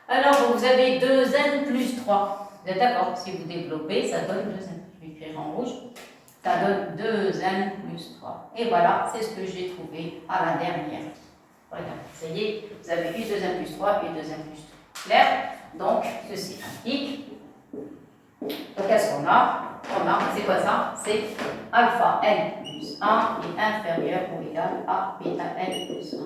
Alors, vous avez 2n plus 3. Vous êtes d'accord? Si vous développez, ça donne 2n. Je vais écrire en rouge. Ça donne 2n plus 3. Et voilà, c'est ce que j'ai trouvé à la dernière. Regardez, ça y est, vous avez eu 2n plus 3 et 2n plus 3. Clair? Donc, ceci implique. Donc, qu'est-ce qu'on a? C'est quoi ça? C'est alpha n plus 1 est inférieur ou égal à bêta n plus 1.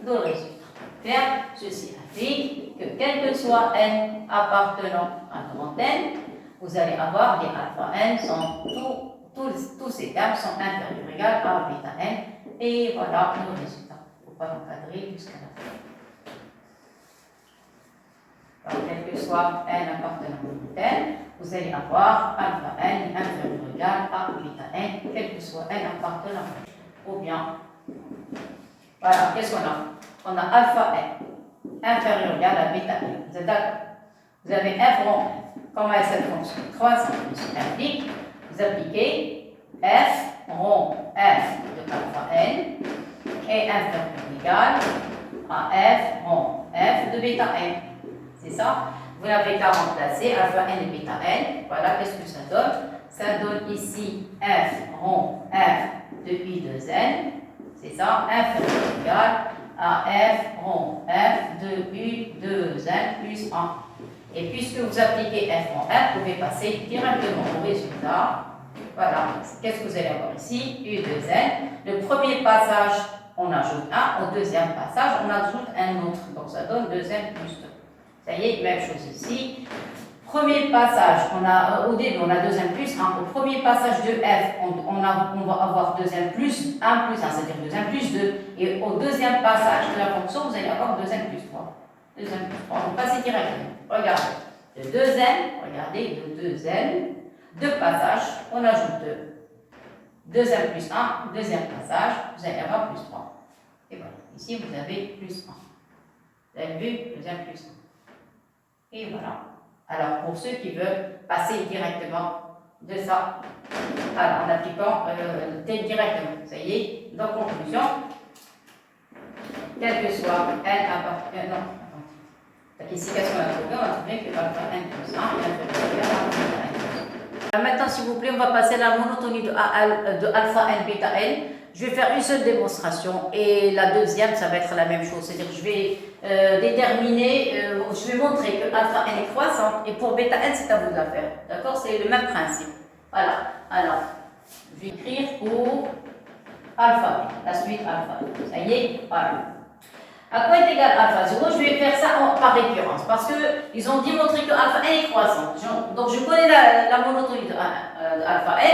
D'où le résultat. Clair? Ceci implique que quel que soit n appartenant à grand N, vous allez avoir des alpha n tous ces termes sont inférieurs ou égal à bêta n. Et voilà le résultat. Il ne faut pas l'encadrer jusqu'à la fin. Alors, quel que soit n appartenant à n, vous allez avoir alpha n inférieur ou égal à bêta n, quel que soit n appartenant à n. Ou bien, voilà, qu'est-ce qu'on a? On a alpha n inférieur ou égal à bêta n. Vous êtes d'accord? Vous avez f rond n. Comment est cette fonction? Croissance plus implique, vous appliquez f rond f de alpha n est inférieur ou égal à f rond f de bêta n. C'est ça? Vous n'avez qu'à remplacer alpha n et bêta n. Voilà, qu'est-ce que ça donne? Ça donne ici f rond f de i de n. C'est ça, inférieur ou égal à f rond f de u de n plus 1. Et puisque vous appliquez f rond f, vous pouvez passer directement au résultat. Voilà, qu'est-ce que vous allez avoir ici? U de n. Le premier passage, on ajoute 1. Au deuxième passage, on ajoute un autre. Donc ça donne 2n plus 2. Ça y est, même chose ici. Premier passage, au début, on a 2n plus 1. Au premier passage de f, on va avoir 2n plus 1 plus 1, c'est-à-dire 2n plus 2. Et au deuxième passage de la fonction, vous allez avoir 2n plus 3. 2n plus 3, on va passer directement. Regardez, de 2n, regardez, de 2n, deux passages, on ajoute 2. 2n plus 1, deuxième passage, vous allez avoir plus 3. Et voilà, ici vous avez plus 1. Vous avez vu, 2n plus 1. Et voilà. Alors, pour ceux qui veulent passer directement de ça, alors, en appliquant directement, ça y est, donc conclusion, quel que soit n appartient, non, la classification à trouver, on va trouver que alpha n plus 1 est inférieur à bêta n. Maintenant, s'il vous plaît, on va passer à la monotonie de alpha n, bêta n. Je vais faire une seule démonstration et la deuxième, ça va être la même chose. C'est-à-dire que je vais déterminer, je vais montrer que alpha n est croissante et pour bêta n, c'est à vous de la faire. D'accord? C'est le même principe. Voilà. Alors, je vais écrire pour alpha n, la suite alpha n. Ça y est? Voilà. À quoi est égal alpha 0? Je vais faire ça par récurrence parce qu'ils ont démontré que alpha n est croissante. Donc, je connais la monotonie de alpha n.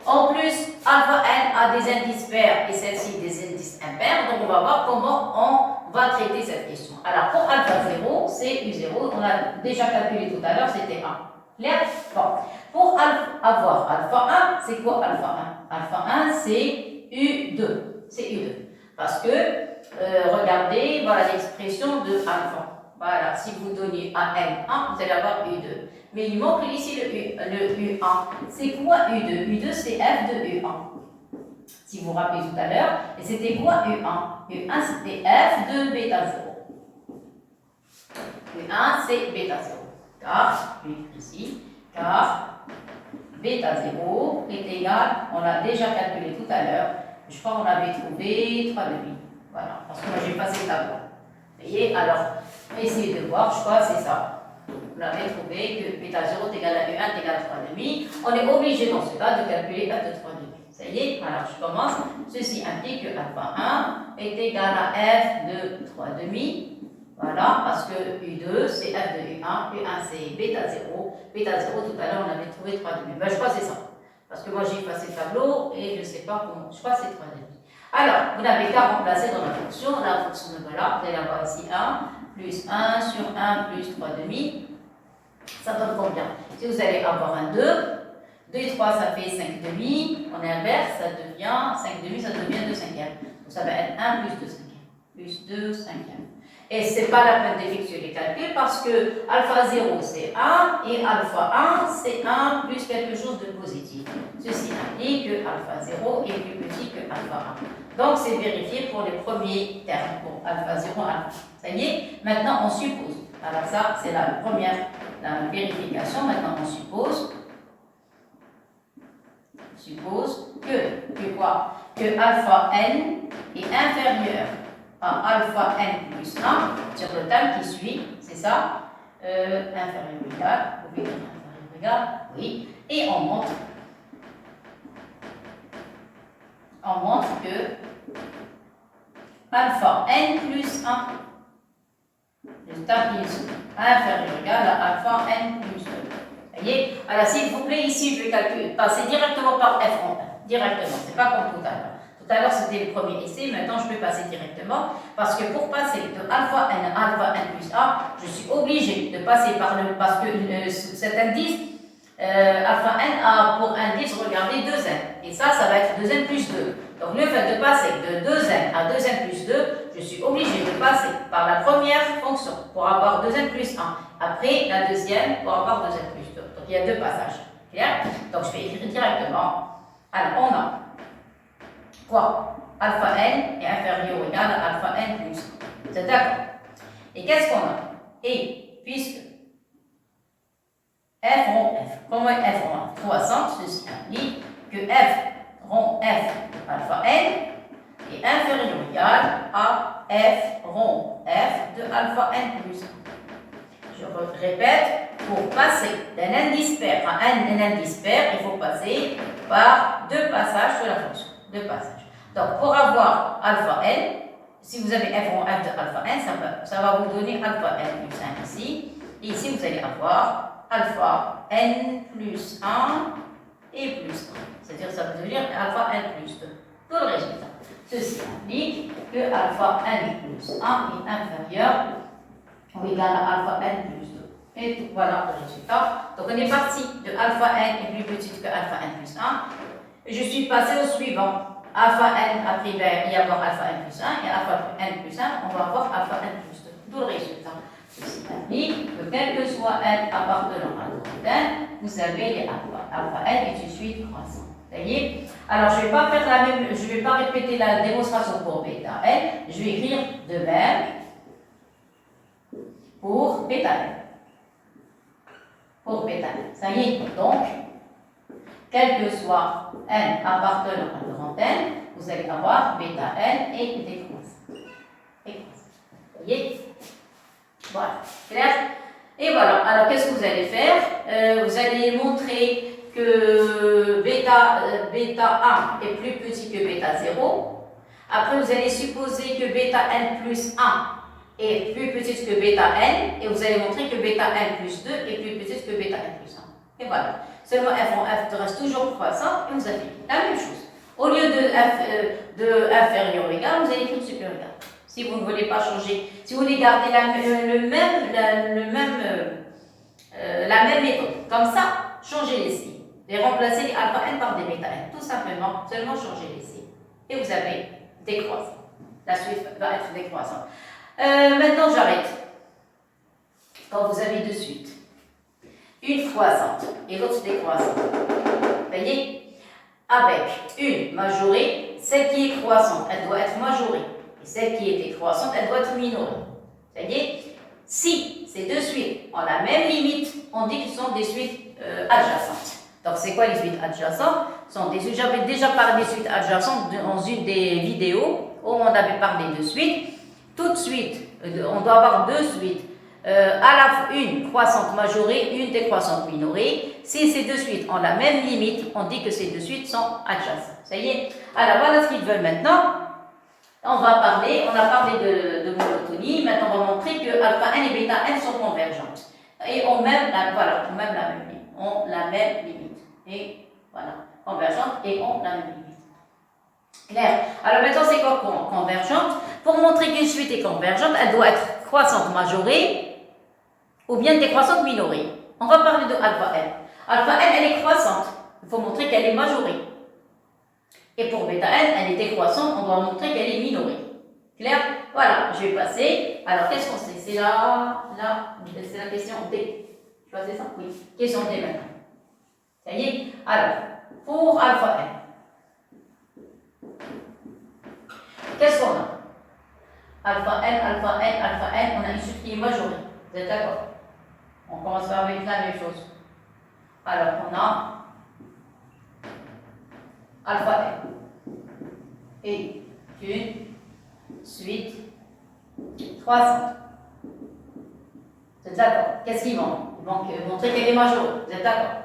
En plus, alpha n a des indices pairs et celle-ci des indices impairs. Donc, on va voir comment on va traiter cette question. Alors, pour alpha 0, c'est U0. On a déjà calculé tout à l'heure, c'était 1. Clair? Bon. Pour avoir alpha 1, c'est quoi alpha 1? Alpha 1, c'est U2. C'est U2. Parce que, regardez, voilà l'expression de alpha. Voilà, si vous donnez à M1, vous allez avoir U2. Mais il manque ici le U1. C'est quoi U2? U2, c'est F de U1. Si vous vous rappelez tout à l'heure, et c'était quoi U1? U1, c'était F de bêta 0. U1, c'est bêta 0. Car, ici, car bêta 0 est égal, on l'a déjà calculé tout à l'heure, je crois qu'on avait trouvé 3 demi. Voilà, parce que moi j'ai passé le tableau. Vous voyez, alors, essayez de voir, je crois que c'est ça. Vous l'avez trouvé que bêta 0 est égal à U1 est égal à 3 demi. On est obligé dans ce cas de calculer F de 3 demi. Ça y est, alors je commence. Ceci implique que alpha 1 est égal à F de 3 demi. Voilà, parce que U2 c'est F de U1, U1 c'est bêta 0. Bêta 0, tout à l'heure on avait trouvé 3 demi. Ben, je crois que c'est ça. Parce que moi j'ai effacé le tableau et je ne sais pas comment. Je crois que c'est 3 demi. Alors, vous n'avez qu'à remplacer dans la fonction de voilà, vous allez avoir ici 1 plus 1 sur 1 plus 3 demi. Ça donne combien? Si vous allez avoir un 2, 2 et 3 ça fait 5 demi, on inverse, ça devient 5 demi, ça devient 2 cinquièmes. Donc ça va être 1 plus 2 cinquièmes. Plus 2 cinquièmes. Et ce n'est pas la peine d'effectuer les calculs parce que alpha 0 c'est 1 et alpha 1 c'est 1 plus quelque chose de positif. Ceci indique que alpha 0 est plus petit que alpha 1. Donc c'est vérifié pour les premiers termes, pour alpha 0, alpha 1. Ça y est, maintenant on suppose. Alors ça c'est la première vérification. Maintenant on suppose que quoi? Que alpha n est inférieur à alpha n plus 1 sur le terme qui suit, c'est ça, inférieur ou égal, vous pouvez dire inférieur ou égal, oui, et on montre que alpha n plus 1, le terme qui suit, inférieur ou égal à alpha n plus 2. Vous voyez? Alors s'il vous plaît, ici je vais calculer, passer directement par f en 1, directement, c'est pas comme tout à l'heure. Tout à l'heure, c'était le premier essai. Maintenant, je peux passer directement parce que pour passer de alpha n à alpha n plus 1, je suis obligé de passer par le... Parce que cet indice, alpha n a pour indice, regardez, 2n. Et ça va être 2n plus 2. Donc, le fait de passer de 2n à 2n plus 2, je suis obligé de passer par la première fonction pour avoir 2n plus 1. Après, la deuxième pour avoir 2n plus 2. Donc, il y a deux passages. Clair? Donc, je vais écrire directement. Alors, on a quoi? Alpha n est inférieur ou égal à alpha n plus 1. C'est d'accord. Et qu'est-ce qu'on a? Et puisque f rond f, comment f rond f croissante, ceci indique que f rond f de alpha n est inférieur ou égal à f rond f de alpha n plus 1. Je répète, pour passer d'un indice pair à un indice pair, il faut passer par deux passages de la fonction. Deux passages. Donc, pour avoir alpha n, si vous avez f rond f de alpha n, ça va vous donner alpha n plus 1 ici. Et ici, vous allez avoir alpha n plus 1 et plus 1. C'est-à-dire ça veut dire alpha n plus 2. Tout le résultat. Ceci indique que alpha n plus 1 est inférieur ou égal à alpha n plus 2. Et tout, voilà le résultat. Donc, on est parti de alpha n est plus petit que alpha n plus 1. Je suis passé au suivant. Alpha n, après il va y avoir alpha n plus 1, et alpha n plus 1, on va avoir alpha n plus 2. D'où le résultat. Ceci indique que quel que soit n appartenant à l'autre n, vous avez les alpha. Alpha n est une suite croissante. Vous voyez? Alors, je ne vais pas faire la même, je vais pas répéter la démonstration pour bêta n, je vais écrire de même pour bêta n. Pour bêta n. Ça y est, donc, quel que soit n appartenant à grand n, vous allez avoir bêta n et décroissant. Vous voyez? Voilà, clair? Et voilà, alors qu'est-ce que vous allez faire? Vous allez montrer que bêta 1 est plus petit que bêta 0. Après, vous allez supposer que bêta n plus 1 est plus petite que bêta n. Et vous allez montrer que bêta n plus 2 est plus petite que bêta n plus 1. Et voilà. Seulement f en f reste toujours croissant et vous avez la même chose. Au lieu de inférieur ou égal, vous allez écrire supérieur ou égal. Si vous ne voulez pas changer, si vous voulez garder la même méthode, comme ça, changez les signes. Et remplacez les alpha n par des bêta n. Tout simplement, seulement changer les signes. Et vous avez décroissant. La suite va être décroissante. Maintenant, j'arrête. Quand vous avez deux suites, une croissante et l'autre décroissante. Vous voyez? Avec une majorée, celle qui est croissante, elle doit être majorée. Et celle qui est décroissante, elle doit être minorée. Vous voyez? Si ces deux suites ont la même limite, on dit que ce sont des suites adjacentes. Donc, c'est quoi les suites adjacentes? J'avais déjà parlé des suites adjacentes dans une des vidéos où on avait parlé de suites. Toute suite, on doit avoir deux suites. Une croissante majorée, une décroissante minorée. Si ces deux suites ont la même limite, on dit que ces deux suites sont adjacentes. Ça y est? Alors, voilà ce qu'ils veulent maintenant. On a parlé de monotonie. Maintenant, on va montrer que alpha n et bêta n sont convergentes. Et ont même la même limite. Et voilà, convergentes et ont la même limite. Clair? Alors maintenant, c'est quoi convergente? Pour montrer qu'une suite est convergente, elle doit être croissante majorée ou bien décroissante minorée. On va parler de alpha n. Alpha n, elle est croissante. Il faut montrer qu'elle est majorée. Et pour bêta n, elle est décroissante, on doit montrer qu'elle est minorée. Clair? Voilà, je vais passer. Alors, qu'est-ce qu'on sait? C'est la question D. Choisissez ça? Oui. Question D maintenant. Ça y est? Alors, pour alpha n, qu'est-ce qu'on a? Alpha n, alpha n, alpha n, on a une suite qui est majorée. Vous êtes d'accord? On commence par avec la même chose. Alors, on a alpha n et une suite croissante. Vous êtes d'accord? Qu'est-ce qu'il manque? Il manque montrer qu'elle est majorée. Vous êtes d'accord?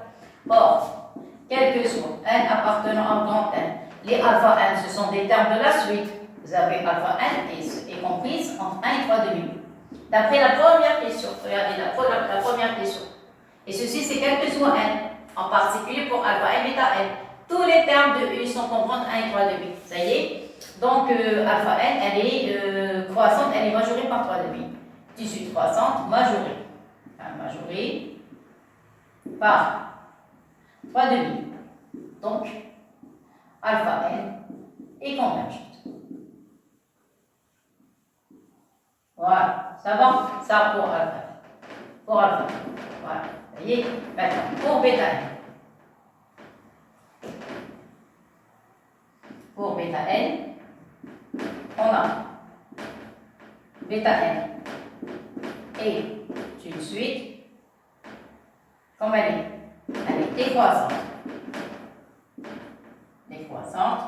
Or, quel que soit n appartenant à grand n, les alpha n, ce sont des termes de la suite. Vous avez alpha n est comprise entre 1 et 3 demi. D'après la première question, regardez la première question. Et ceci, c'est quel que soit n, en particulier pour alpha n, bêta n. Tous les termes de U sont compris entre 1 et 3 demi. Ça y est? Donc, alpha n, elle est croissante, elle est majorée par 3 demi. 18 croissante, majorée. Enfin, majorée par 3 demi. Donc, alpha n est convergente. Voilà, ça va? Ça pour alpha. Pour alpha. Voilà. Vous voyez? Maintenant, pour bêta n. Pour bêta n, on a bêta n et une suite, comme elle est décroissante. Décroissante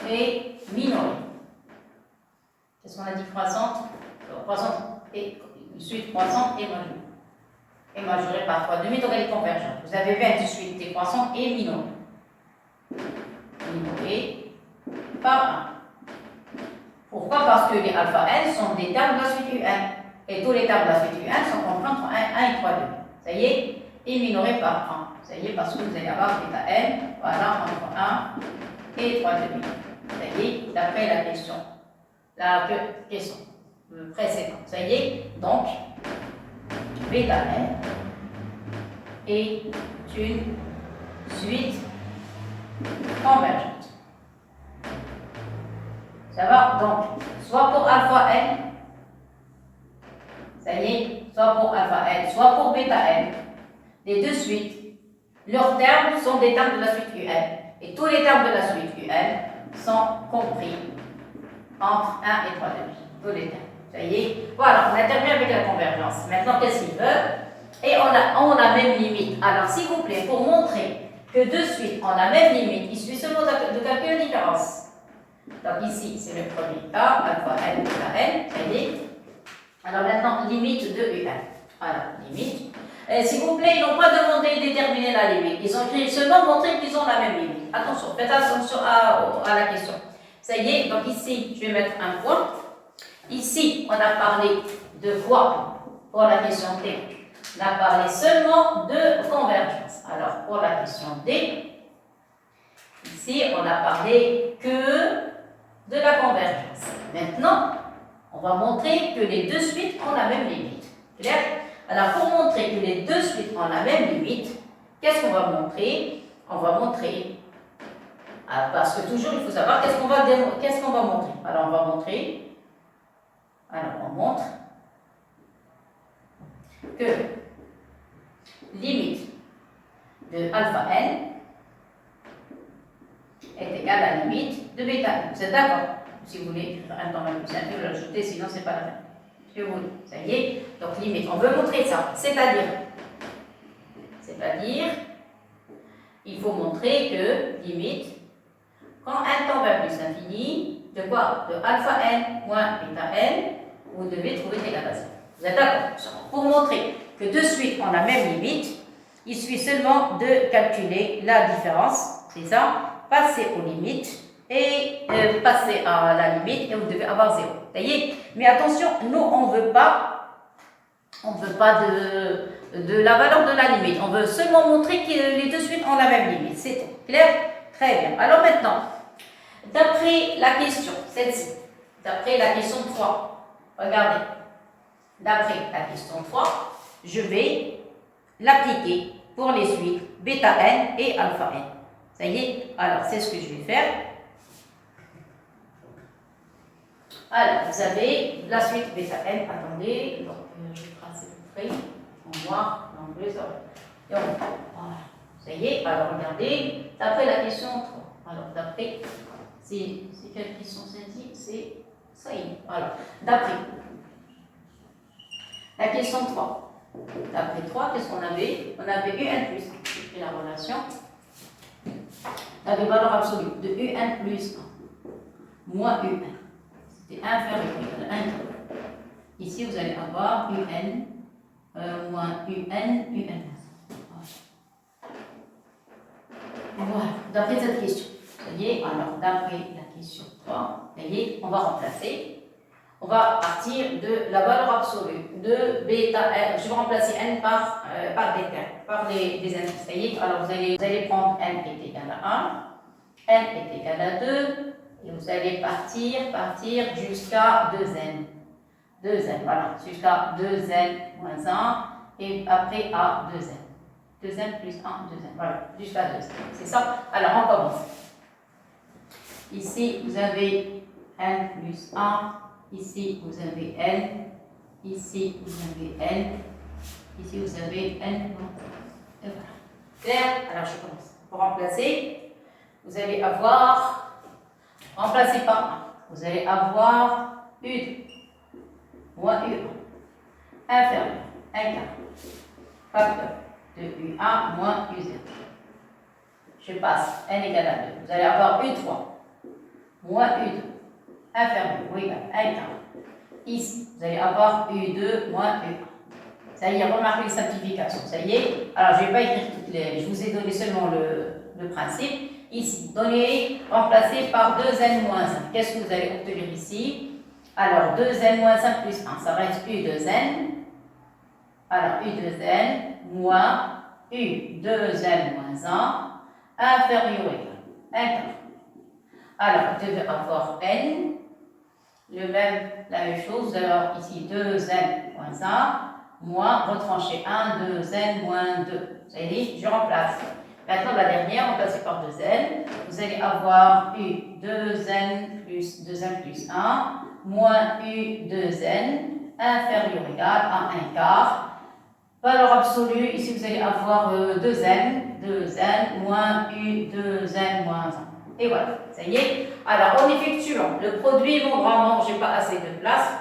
et minorée. Qu'est-ce qu'on a dit? Croissante? Croissante et une suite croissante et majorée. Et majorée par 3 demi, donc elle est convergente. Vous avez bien une suite décroissante et minorée. Minorée par 1. Pourquoi? Parce que les alpha n sont des termes de la suite un. Et tous les termes de la suite un sont compris entre 1 et 3 demi. Ça y est? Et minoré par 1. Ça y est, parce que vous allez avoir bêta n, voilà, entre 1 et 3 demi. Ça y est, d'après la question. La question précédente. Ça y est, donc, bêta n est une suite convergente. Ça va? Donc, soit pour alpha n, ça y est, soit pour alpha n, soit pour bêta n, les deux suites, leurs termes sont des termes de la suite un. Et tous les termes de la suite un sont compris entre 1 et 3 demi. Tous les termes. Ça y est, voilà, on a terminé avec la convergence. Maintenant, qu'est-ce qu'il veut? Et on a même limite. Alors, s'il vous plaît, pour montrer que deux suites ont la même limite, il suffit seulement de calculer la différence. Donc ici, c'est le premier cas, alpha n, bêta n, ça y est. Alors maintenant, limite de U1. Voilà, limite. S'il vous plaît, ils n'ont pas demandé de déterminer la limite. Ils ont seulement montré qu'ils ont la même limite. Attention, faites attention à la question. Ça y est, donc ici, je vais mettre un point. Ici, on a parlé de quoi pour la question D? On a parlé seulement de convergence. Alors, pour la question D, ici, on a parlé que de la convergence. Maintenant, on va montrer que les deux suites ont la même limite. Clair? Alors, pour montrer que les deux suites ont la même limite, qu'est-ce qu'on va montrer? On va montrer, parce que toujours il faut savoir qu'est-ce qu'on va montrer. Alors, on va montrer, on montre que limite de alpha n est égale à la limite de bêta n. Vous êtes d'accord? Si vous voulez faire un temps plus simple, vous l'ajoutez, sinon c'est pas la peine. Je vous dis, ça y est. Donc limite, on veut montrer ça. C'est-à-dire, il faut montrer que limite, quand un temps va plus l'infini, de quoi? De alpha n moins bêta n, vous devez trouver l'égal à 0. Vous êtes d'accord? Pour montrer que de suite ont la même limite, il suffit seulement de calculer la différence, c'est ça, passer aux limites et passer à la limite et vous devez avoir 0. Voyez? Mais attention, nous on ne veut pas de la valeur de la limite. On veut seulement montrer que les deux suites ont la même limite. C'est tout. Clair? Très bien. Alors maintenant, d'après la question, celle-ci, d'après la question 3, regardez, d'après la question 3, je vais l'appliquer pour les suites bêta n et alpha n. Ça y est, alors c'est ce que je vais faire. Alors, vous avez la suite bêta n, attendez, donc je vais tracer le trait en noir, en bleu, ça va. Donc, voilà, ça y est, alors regardez, d'après la question 3, alors d'après, c'est quelle question c'est dit, c'est ça y est, voilà, d'après la question 3. D'après 3, qu'est-ce qu'on avait? On avait UN plus 1, j'ai pris la relation. On avait valeur absolue de UN plus 1 moins UN. C'était inférieur à 1. Ici, vous allez avoir UN moins UN, UN. Voilà, d'après cette question. Ça y est, alors d'après la question 3, ça y est, on va remplacer. On va partir de la valeur absolue de bêta n. Je vais remplacer n par des termes, par des indices. Ça y est, alors vous allez prendre n est égal à 1, n est égal à 2, et vous allez partir jusqu'à 2n. 2n, voilà, jusqu'à 2n moins 1, et après à 2n. 2n plus 1, 2n, voilà, jusqu'à 2n. C'est ça? Alors on commence. Ici, vous avez n plus 1. Ici, vous avez n. Ici, vous avez n. Ici, vous avez n. Et voilà. Clair? Alors, je commence. Pour remplacer, vous allez avoir, remplacé par 1, vous allez avoir U2 moins U1 inférieur 1 quart facteur de U1 moins U0. Je passe n égale à 2. Vous allez avoir U3 moins U2 inférieur ou égal à 1 quart. Ici, vous allez avoir U2 moins U1. Ça y est, remarquez les simplifications. Ça y est. Alors, je ne vais pas écrire toutes les. Je vous ai donné seulement le principe. Ici, donner, remplacé par 2n moins 1. Qu'est-ce que vous allez obtenir ici? Alors, 2n moins 1 plus 1, ça reste U2n. Alors, U2n moins U2n moins 1 inférieur ou égal à 1 quart. Alors, vous devez avoir n. La même chose, vous allez avoir ici 2n moins 1, moins, retrancher 1, 2n moins 2. Vous avez dit, je remplace. Maintenant, la dernière, remplacée par 2n, vous allez avoir u 2n plus 1, moins u 2n, inférieur ou égal à 1 quart. Valeur absolue, ici vous allez avoir 2n moins u 2n moins 1. Et voilà, ça y est. Alors, en effectuant le produit, mon grand nombre, je n'ai pas assez de place.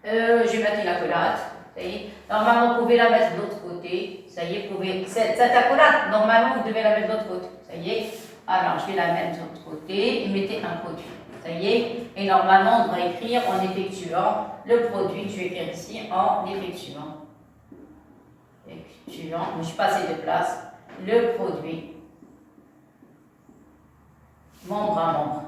Je vais mettre une accolade. Ça y est. Normalement, vous pouvez la mettre de l'autre côté. Ça y est, vous pouvez. Cette accolade, normalement, vous devez la mettre de l'autre côté. Ça y est. Alors, je vais la mettre de l'autre côté et mettez un produit. Ça y est. Et normalement, on doit écrire en effectuant le produit. Je vais écrire ici en effectuant. Effectuant. Je suis pas assez de place. Le produit. Membre à membre.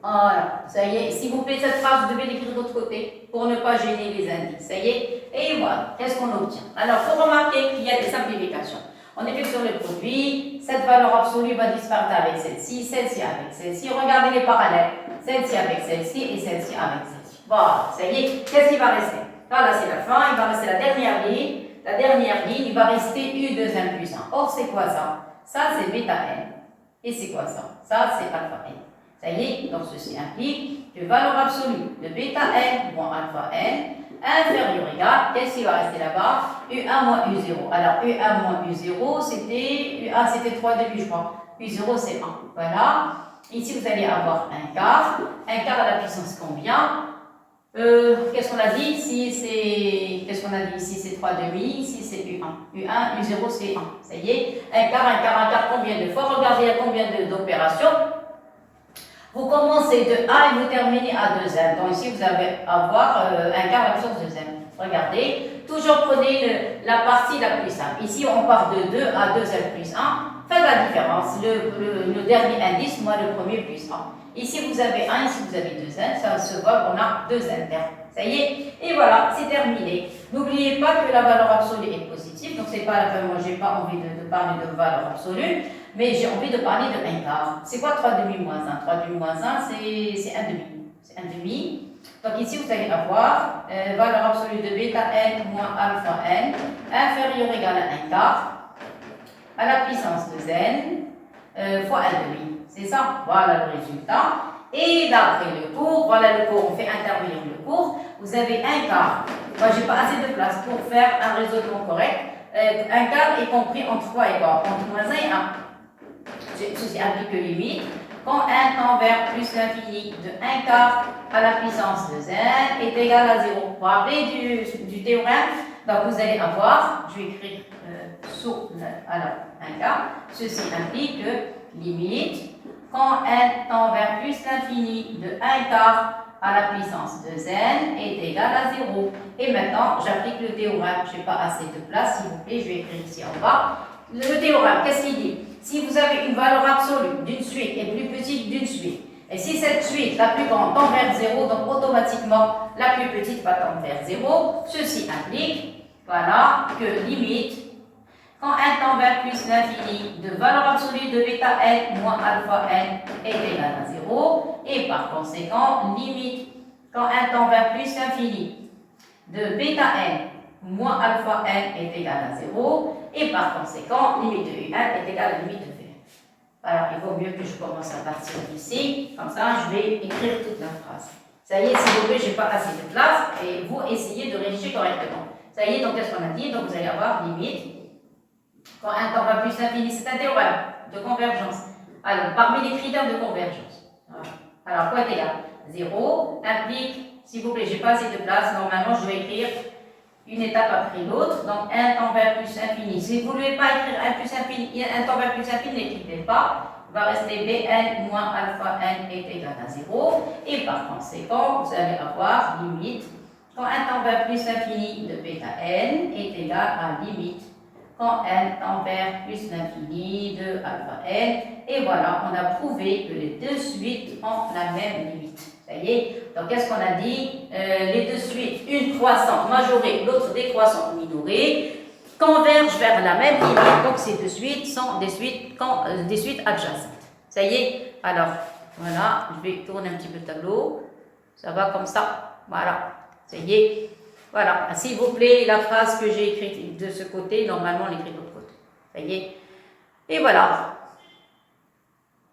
Voilà, ça y est. S'il vous plaît, cette phrase, vous devez l'écrire de l'autre côté pour ne pas gêner les indices. Ça y est. Et voilà, qu'est-ce qu'on obtient? Alors, il faut remarquer qu'il y a des simplifications. On effectue le produit, cette valeur absolue va disparaître avec celle-ci avec celle-ci. Regardez les parallèles. Celle-ci avec celle-ci et celle-ci avec celle-ci. Voilà, ça y est. Qu'est-ce qui va rester? Là, c'est la fin. Il va rester la dernière ligne. La dernière ligne, il va rester U2n plus 1. Or, c'est quoi ça? Ça, c'est bêta n. Et c'est quoi ça? Ça, c'est alpha n. Ça y est, donc ceci implique que valeur absolue de bêta n moins alpha n inférieur ou égal, qu'est-ce qui va rester là-bas? U1 moins U0. Alors, U1 moins U0, c'était U1, c'était 3,5, je crois. U0, c'est 1. Voilà. Ici, vous allez avoir 1 quart. 1 quart à la puissance combien? Qu'est-ce qu'on a dit ici? Qu'est-ce qu'on a dit ici? C'est 3,5. Ici, c'est U1. U1, U0, c'est 1. Ça y est. 1 quart, combien de fois? Regardez à combien d'opérations. Vous commencez de 1 et vous terminez à 2n. Donc ici, vous allez avoir 1 quart à la puissance 2n. Regardez. Toujours prenez la partie la plus simple. Ici, on part de 2 à 2n plus 1. Faites la différence. Le dernier indice, moins le premier plus 1. Ici, vous avez 1, ici, vous avez 2n. Ça se voit qu'on a 2n termes. Ça y est. Et voilà, c'est terminé. N'oubliez pas que la valeur absolue est positive. Donc, c'est pas la peine. Moi, je n'ai pas envie de parler de valeur absolue. Mais j'ai envie de parler de 1 quart. C'est quoi 3,5 moins 1? 3,5 moins 1, c'est 1,5. C'est 1,5. Donc ici, vous allez avoir valeur absolue de bêta n moins alpha n inférieur ou égal à 1 quart à la puissance de n fois 1,5. C'est ça, voilà le résultat. Et d'après le cours, voilà le cours, on fait intervenir le cours. Vous avez 1 quart. Moi, j'ai pas assez de place pour faire un raisonnement correct. 1 quart est compris entre quoi et quoi? Entre moins 1 et 1. Ceci implique que limite. Quand 1 tend vers plus l'infini de 1 quart à la puissance de n est égal à 0. Vous vous rappelez du théorème? Donc vous allez avoir, je vais écrire sous alors 1 quart. Ceci implique que limite, quand n tend vers plus l'infini de 1 quart à la puissance de n est égal à 0. Et maintenant, j'applique le théorème. Je n'ai pas assez de place, s'il vous plaît, je vais écrire ici en bas. Le théorème, qu'est-ce qu'il dit? Si vous avez une valeur absolue d'une suite et plus petite d'une suite, et si cette suite, la plus grande, tend vers 0, donc automatiquement, la plus petite va tendre vers 0, ceci implique, voilà, que limite, quand n tend vers plus l'infini de valeur absolue de bêta n moins alpha n est égal à 0, et par conséquent, limite, quand n tend vers plus l'infini de bêta n moins alpha n est égal à 0, et par conséquent, limite de un est égale à limite de v. Alors, il vaut mieux que je commence à partir d'ici, comme ça, je vais écrire toute la phrase. Ça y est, s'il vous plaît, je n'ai pas assez de place, et vous essayez de rédiger correctement. Ça y est, donc, qu'est-ce qu'on a dit? Donc, vous allez avoir limite, quand 1 tend vers plus l'infini, c'est un théorème de convergence. Alors, parmi les critères de convergence. Voilà. Alors, quoi est égal? 0 implique, s'il vous plaît, je n'ai pas assez de place, normalement, je vais écrire une étape après l'autre, donc 1 tend vers plus infini. Si vous ne voulez pas écrire 1 plus infini, 1 tend vers plus infini, n'écrivez pas. Il va rester bn moins alpha n est égal à 0. Et par conséquent, vous allez avoir limite, quand 1 tend vers plus infini de bêta n est égal à limite, quand n tend vers plus l'infini de alpha n. Et voilà, on a prouvé que les deux suites ont la même limite. Ça y est. Donc, qu'est-ce qu'on a dit? Les deux suites, une croissante majorée, l'autre décroissante minorée, convergent vers la même limite. Donc, ces deux suites sont des suites adjacentes. Ça y est. Alors, voilà, je vais tourner un petit peu le tableau. Ça va comme ça. Voilà. Ça y est. Voilà. S'il vous plaît, la phrase que j'ai écrite de ce côté, normalement, on l'écrit de l'autre côté. Ça y est. Et voilà.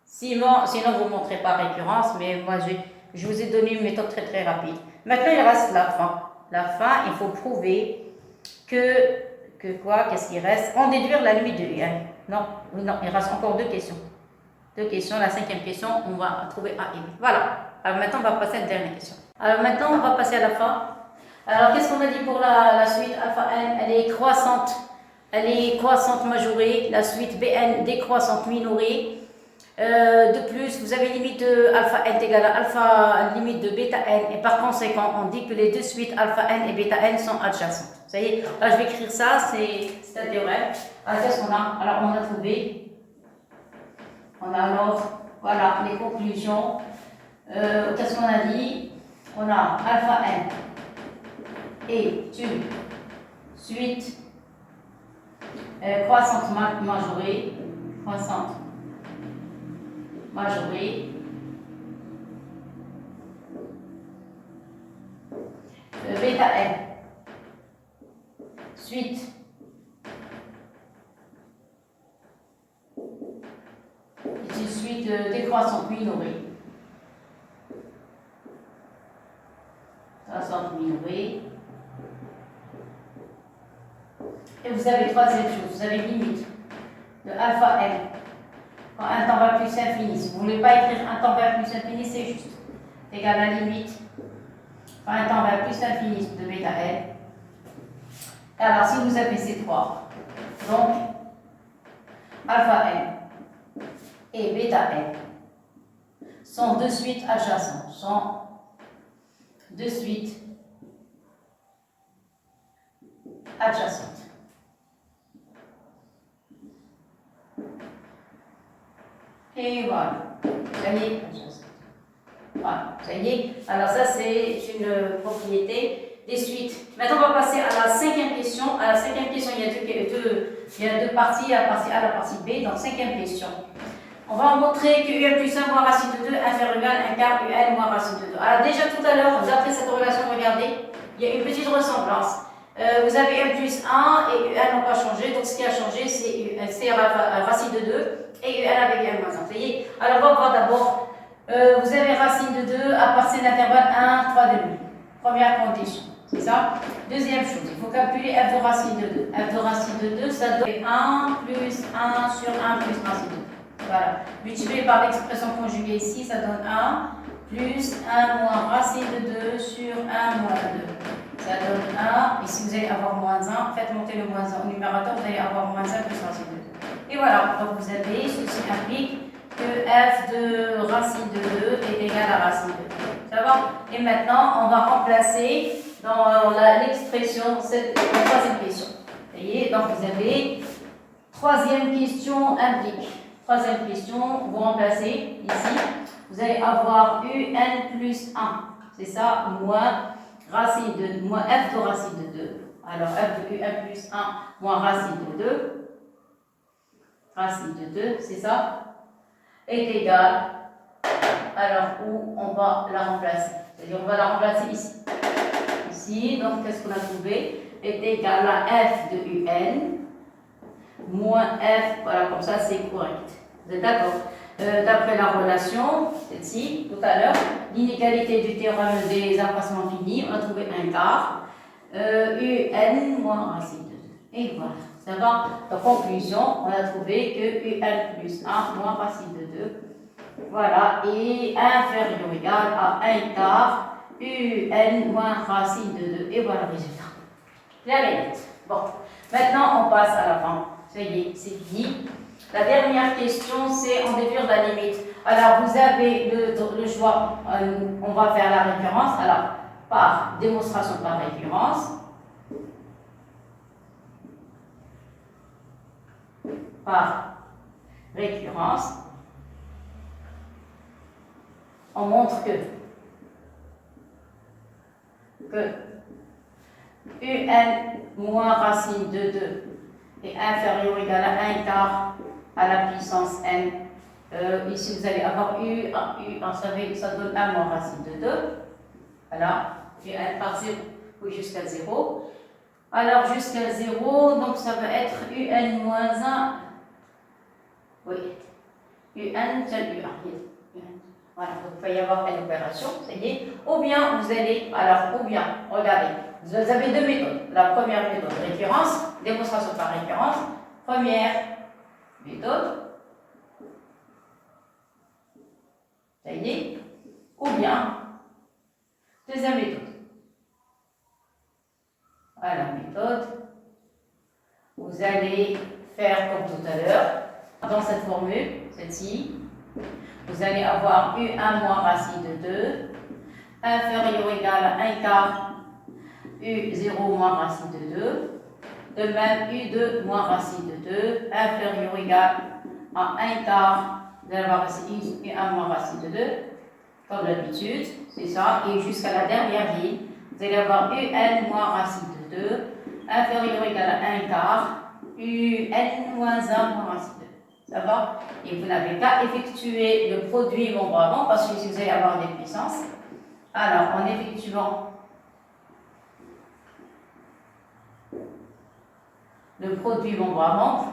Sinon vous ne montrez pas récurrence, mais moi, je vous ai donné une méthode très très rapide. Maintenant, il reste la fin. La fin, il faut prouver que quoi? Qu'est-ce qu'il reste? En déduire la limite de n. Non, il reste encore deux questions. Deux questions. La cinquième question, on va trouver A et B. Voilà. Alors maintenant, on va passer à la dernière question. Alors maintenant, on va passer à la fin. Alors, qu'est-ce qu'on a dit pour la suite alpha n? Elle est croissante. Elle est croissante majorée. La suite bn décroissante minorée. De plus, vous avez limite de alpha n égale à alpha limite de bêta n, et par conséquent, on dit que les deux suites alpha n et bêta n sont adjacentes. Ça y est, là je vais écrire ça, c'est un théorème. Alors qu'est-ce qu'on a? Alors on a trouvé, on a alors, voilà, les conclusions. Qu'est-ce qu'on a dit? On a alpha n est une suite croissante majorée, bêta n, suite est une suite décroissante minorée. Et vous avez troisième chose, vous avez limite de alpha n. Quand 1 tend vers plus infini, si vous ne voulez pas écrire 1 tend vers plus infini, c'est juste. C'est égal à la limite. Quand 1 tend vers plus infini de bêta n. Et alors, si vous avez ces trois, donc alpha n et bêta n sont deux suites adjacentes, Et voilà, ça y est, voilà, ça y est. Alors ça c'est une propriété des suites. Maintenant on va passer à la cinquième question. À la cinquième question, il y a deux parties, la partie A et la partie B. Donc cinquième question. On va montrer que un plus 1 moins racine de 2 inférieur ou égal à 1 quart un moins racine de 2. Alors déjà tout à l'heure, d'après cette relation, regardez, il y a une petite ressemblance. Vous avez un plus 1 et un n'ont pas changé, donc ce qui a changé c'est racine de 2 et un avec un moins 1. Vous voyez? Alors on va voir d'abord, vous avez racine de 2 à partir de l'intervalle 1, 3 demi. Première condition, c'est ça? Deuxième chose, il faut calculer f de racine de 2. F de racine de 2, ça donne 1 plus 1 sur 1 plus racine de 2. Voilà. Multiplié par l'expression conjuguée ici, ça donne 1 plus 1 moins racine de 2 sur 1 moins 2. Ça donne 1. Et si vous allez avoir moins 1, faites monter le moins 1 au numérateur, vous allez avoir moins 1 plus racine de 2. Et voilà. Donc vous avez, ceci implique que f de racine de 2 est égal à racine de 2. Ça va? Et maintenant, on va remplacer dans l'expression cette troisième question. Vous voyez? Donc vous avez troisième question implique. Troisième question, vous remplacez ici, vous allez avoir un plus 1, c'est ça, moins racine de moins f de racine de 2. Alors f de un plus 1 moins racine de 2, racine de 2, c'est ça, est égal, alors où on va la remplacer, c'est-à-dire on va la remplacer ici. Ici, donc qu'est-ce qu'on a trouvé, est égal à f de un moins f, voilà, comme ça c'est correct. Vous êtes d'accord? D'après la relation, celle-ci, tout à l'heure, l'inégalité du théorème des accroissements finis, on a trouvé un quart, un moins racine de 2. Et voilà, ça va. Donc, conclusion, on a trouvé que un plus 1 moins racine de 2, voilà, est inférieur ou égal à 1 quart, un moins racine de 2. Et voilà le résultat. Clair et net. Bon, maintenant on passe à la fin. Ça y est, c'est fini. La dernière question, c'est en déduire la limite. Alors, vous avez le choix, on va faire la récurrence. Alors, par démonstration par récurrence. Par récurrence. On montre que un moins racine de 2 est inférieur ou égal à 1 quart à la puissance n. Ici, vous allez avoir vous savez, ça donne 1 moins racine de 2. Voilà, un par 0, oui, jusqu'à 0. Alors, jusqu'à 0, donc ça va être un moins 1. Oui, un égale un. Voilà, donc il va y avoir une opération, ça y est. Ou bien, vous allez, alors, ou bien, regardez, vous avez deux méthodes. La première méthode, récurrence, démonstration par récurrence. Première méthode, ça y est. Ou bien, deuxième méthode. Voilà, méthode. Vous allez faire comme tout à l'heure, dans cette formule, celle-ci. Vous allez avoir U1 moins racine de 2, inférieur ou égal à 1 quart U0 moins racine de 2. De même, U2 moins racine de 2, inférieur ou égal à 1 quart, vous allez avoir ici U1 moins racine de 2, comme d'habitude, c'est ça. Et jusqu'à la dernière ligne, vous allez avoir UN moins racine de 2, inférieur ou égal à 1 quart, UN moins 1 moins racine de 2. Ça va? Et vous n'avez qu'à effectuer le produit membre avant, parce que si vous allez avoir des puissances, alors en effectuant le produit membre à membre,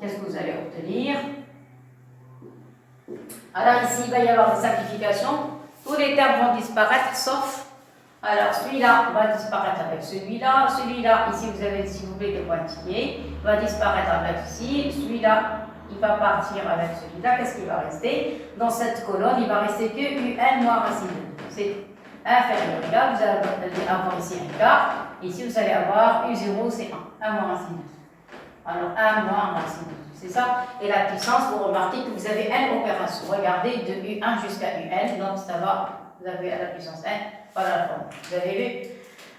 qu'est-ce que vous allez obtenir? Alors ici, il va y avoir des simplifications. Tous les termes vont disparaître, sauf, alors celui-là va disparaître avec celui-là, ici vous avez, s'il vous plaît, des pointillés, va disparaître avec ici, celui-là, il va partir avec celui-là, qu'est-ce qui va rester? Dans cette colonne, il va rester que UN moins racine de 2. C'est inférieur ou égal, vous allez avoir ici un quart, ici vous allez avoir U0, c'est 1 moins racine de 2. Alors 1 moins racine de 2. C'est ça. Et la puissance, vous remarquez que vous avez n opérations. Regardez de U1 jusqu'à UN, donc ça va, vous avez à la puissance n, voilà la forme. Vous avez vu?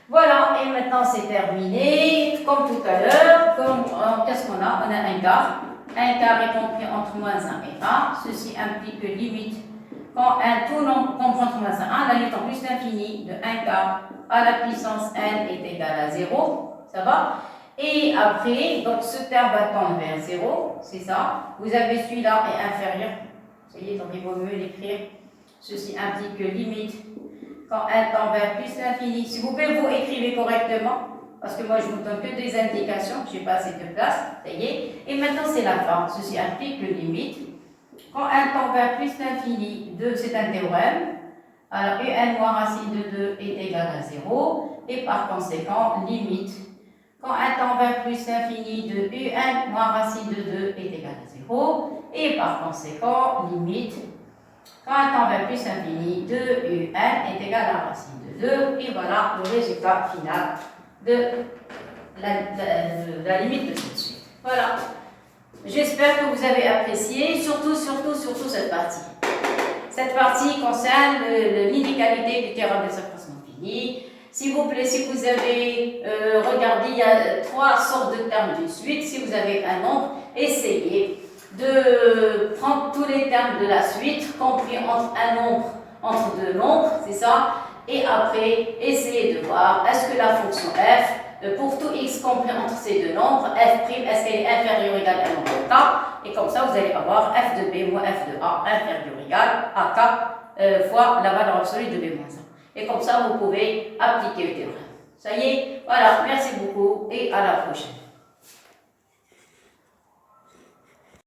Voilà, et maintenant c'est terminé. Comme tout à l'heure, qu'est-ce qu'on a? On a un quart. Un quart est compris entre moins 1 et 1. Ceci implique que limite, quand un tout nombre comprend entre moins 1 et 1, la limite en plus l'infini de 1 quart à la puissance n est égal à 0, ça va? Et après, donc ce terme va tendre vers 0, c'est ça. Vous avez celui-là est inférieur, vous voyez, donc il vaut mieux l'écrire. Ceci implique que limite, quand n tend vers plus l'infini, s'il vous plaît, vous écrivez correctement, parce que moi je vous donne que des indications, je n'ai pas assez de place, ça y est. Et maintenant c'est la fin, ceci implique que limite, quand n tend vers plus l'infini, c'est un théorème, alors un moins racine de 2 est égal à 0, et par conséquent, limite, quand n tend vers plus l'infini de un moins racine de 2 est égal à 0, et par conséquent, limite, quand n tend vers plus l'infini de un est égal à racine de 2, et voilà le résultat final de la limite de cette suite. Voilà. J'espère que vous avez apprécié, surtout cette partie. Cette partie concerne l'inégalité du théorème des accroissements finis. S'il vous plaît, si vous avez regardé, il y a 3 sortes de termes d'une suite. Si vous avez un nombre, essayez de prendre tous les termes de la suite, compris entre un nombre, entre deux nombres, c'est ça. Et après, essayez de voir, est-ce que la fonction f, pour tout x compris entre ces deux nombres, f', est-ce qu'elle est inférieure ou égale à un nombre de k? Et comme ça, vous allez avoir f de b moins f de a inférieur ou égal à k fois la valeur absolue de b moins 1. Et comme ça, vous pouvez appliquer le théorème. Ça y est, voilà, merci beaucoup et à la prochaine.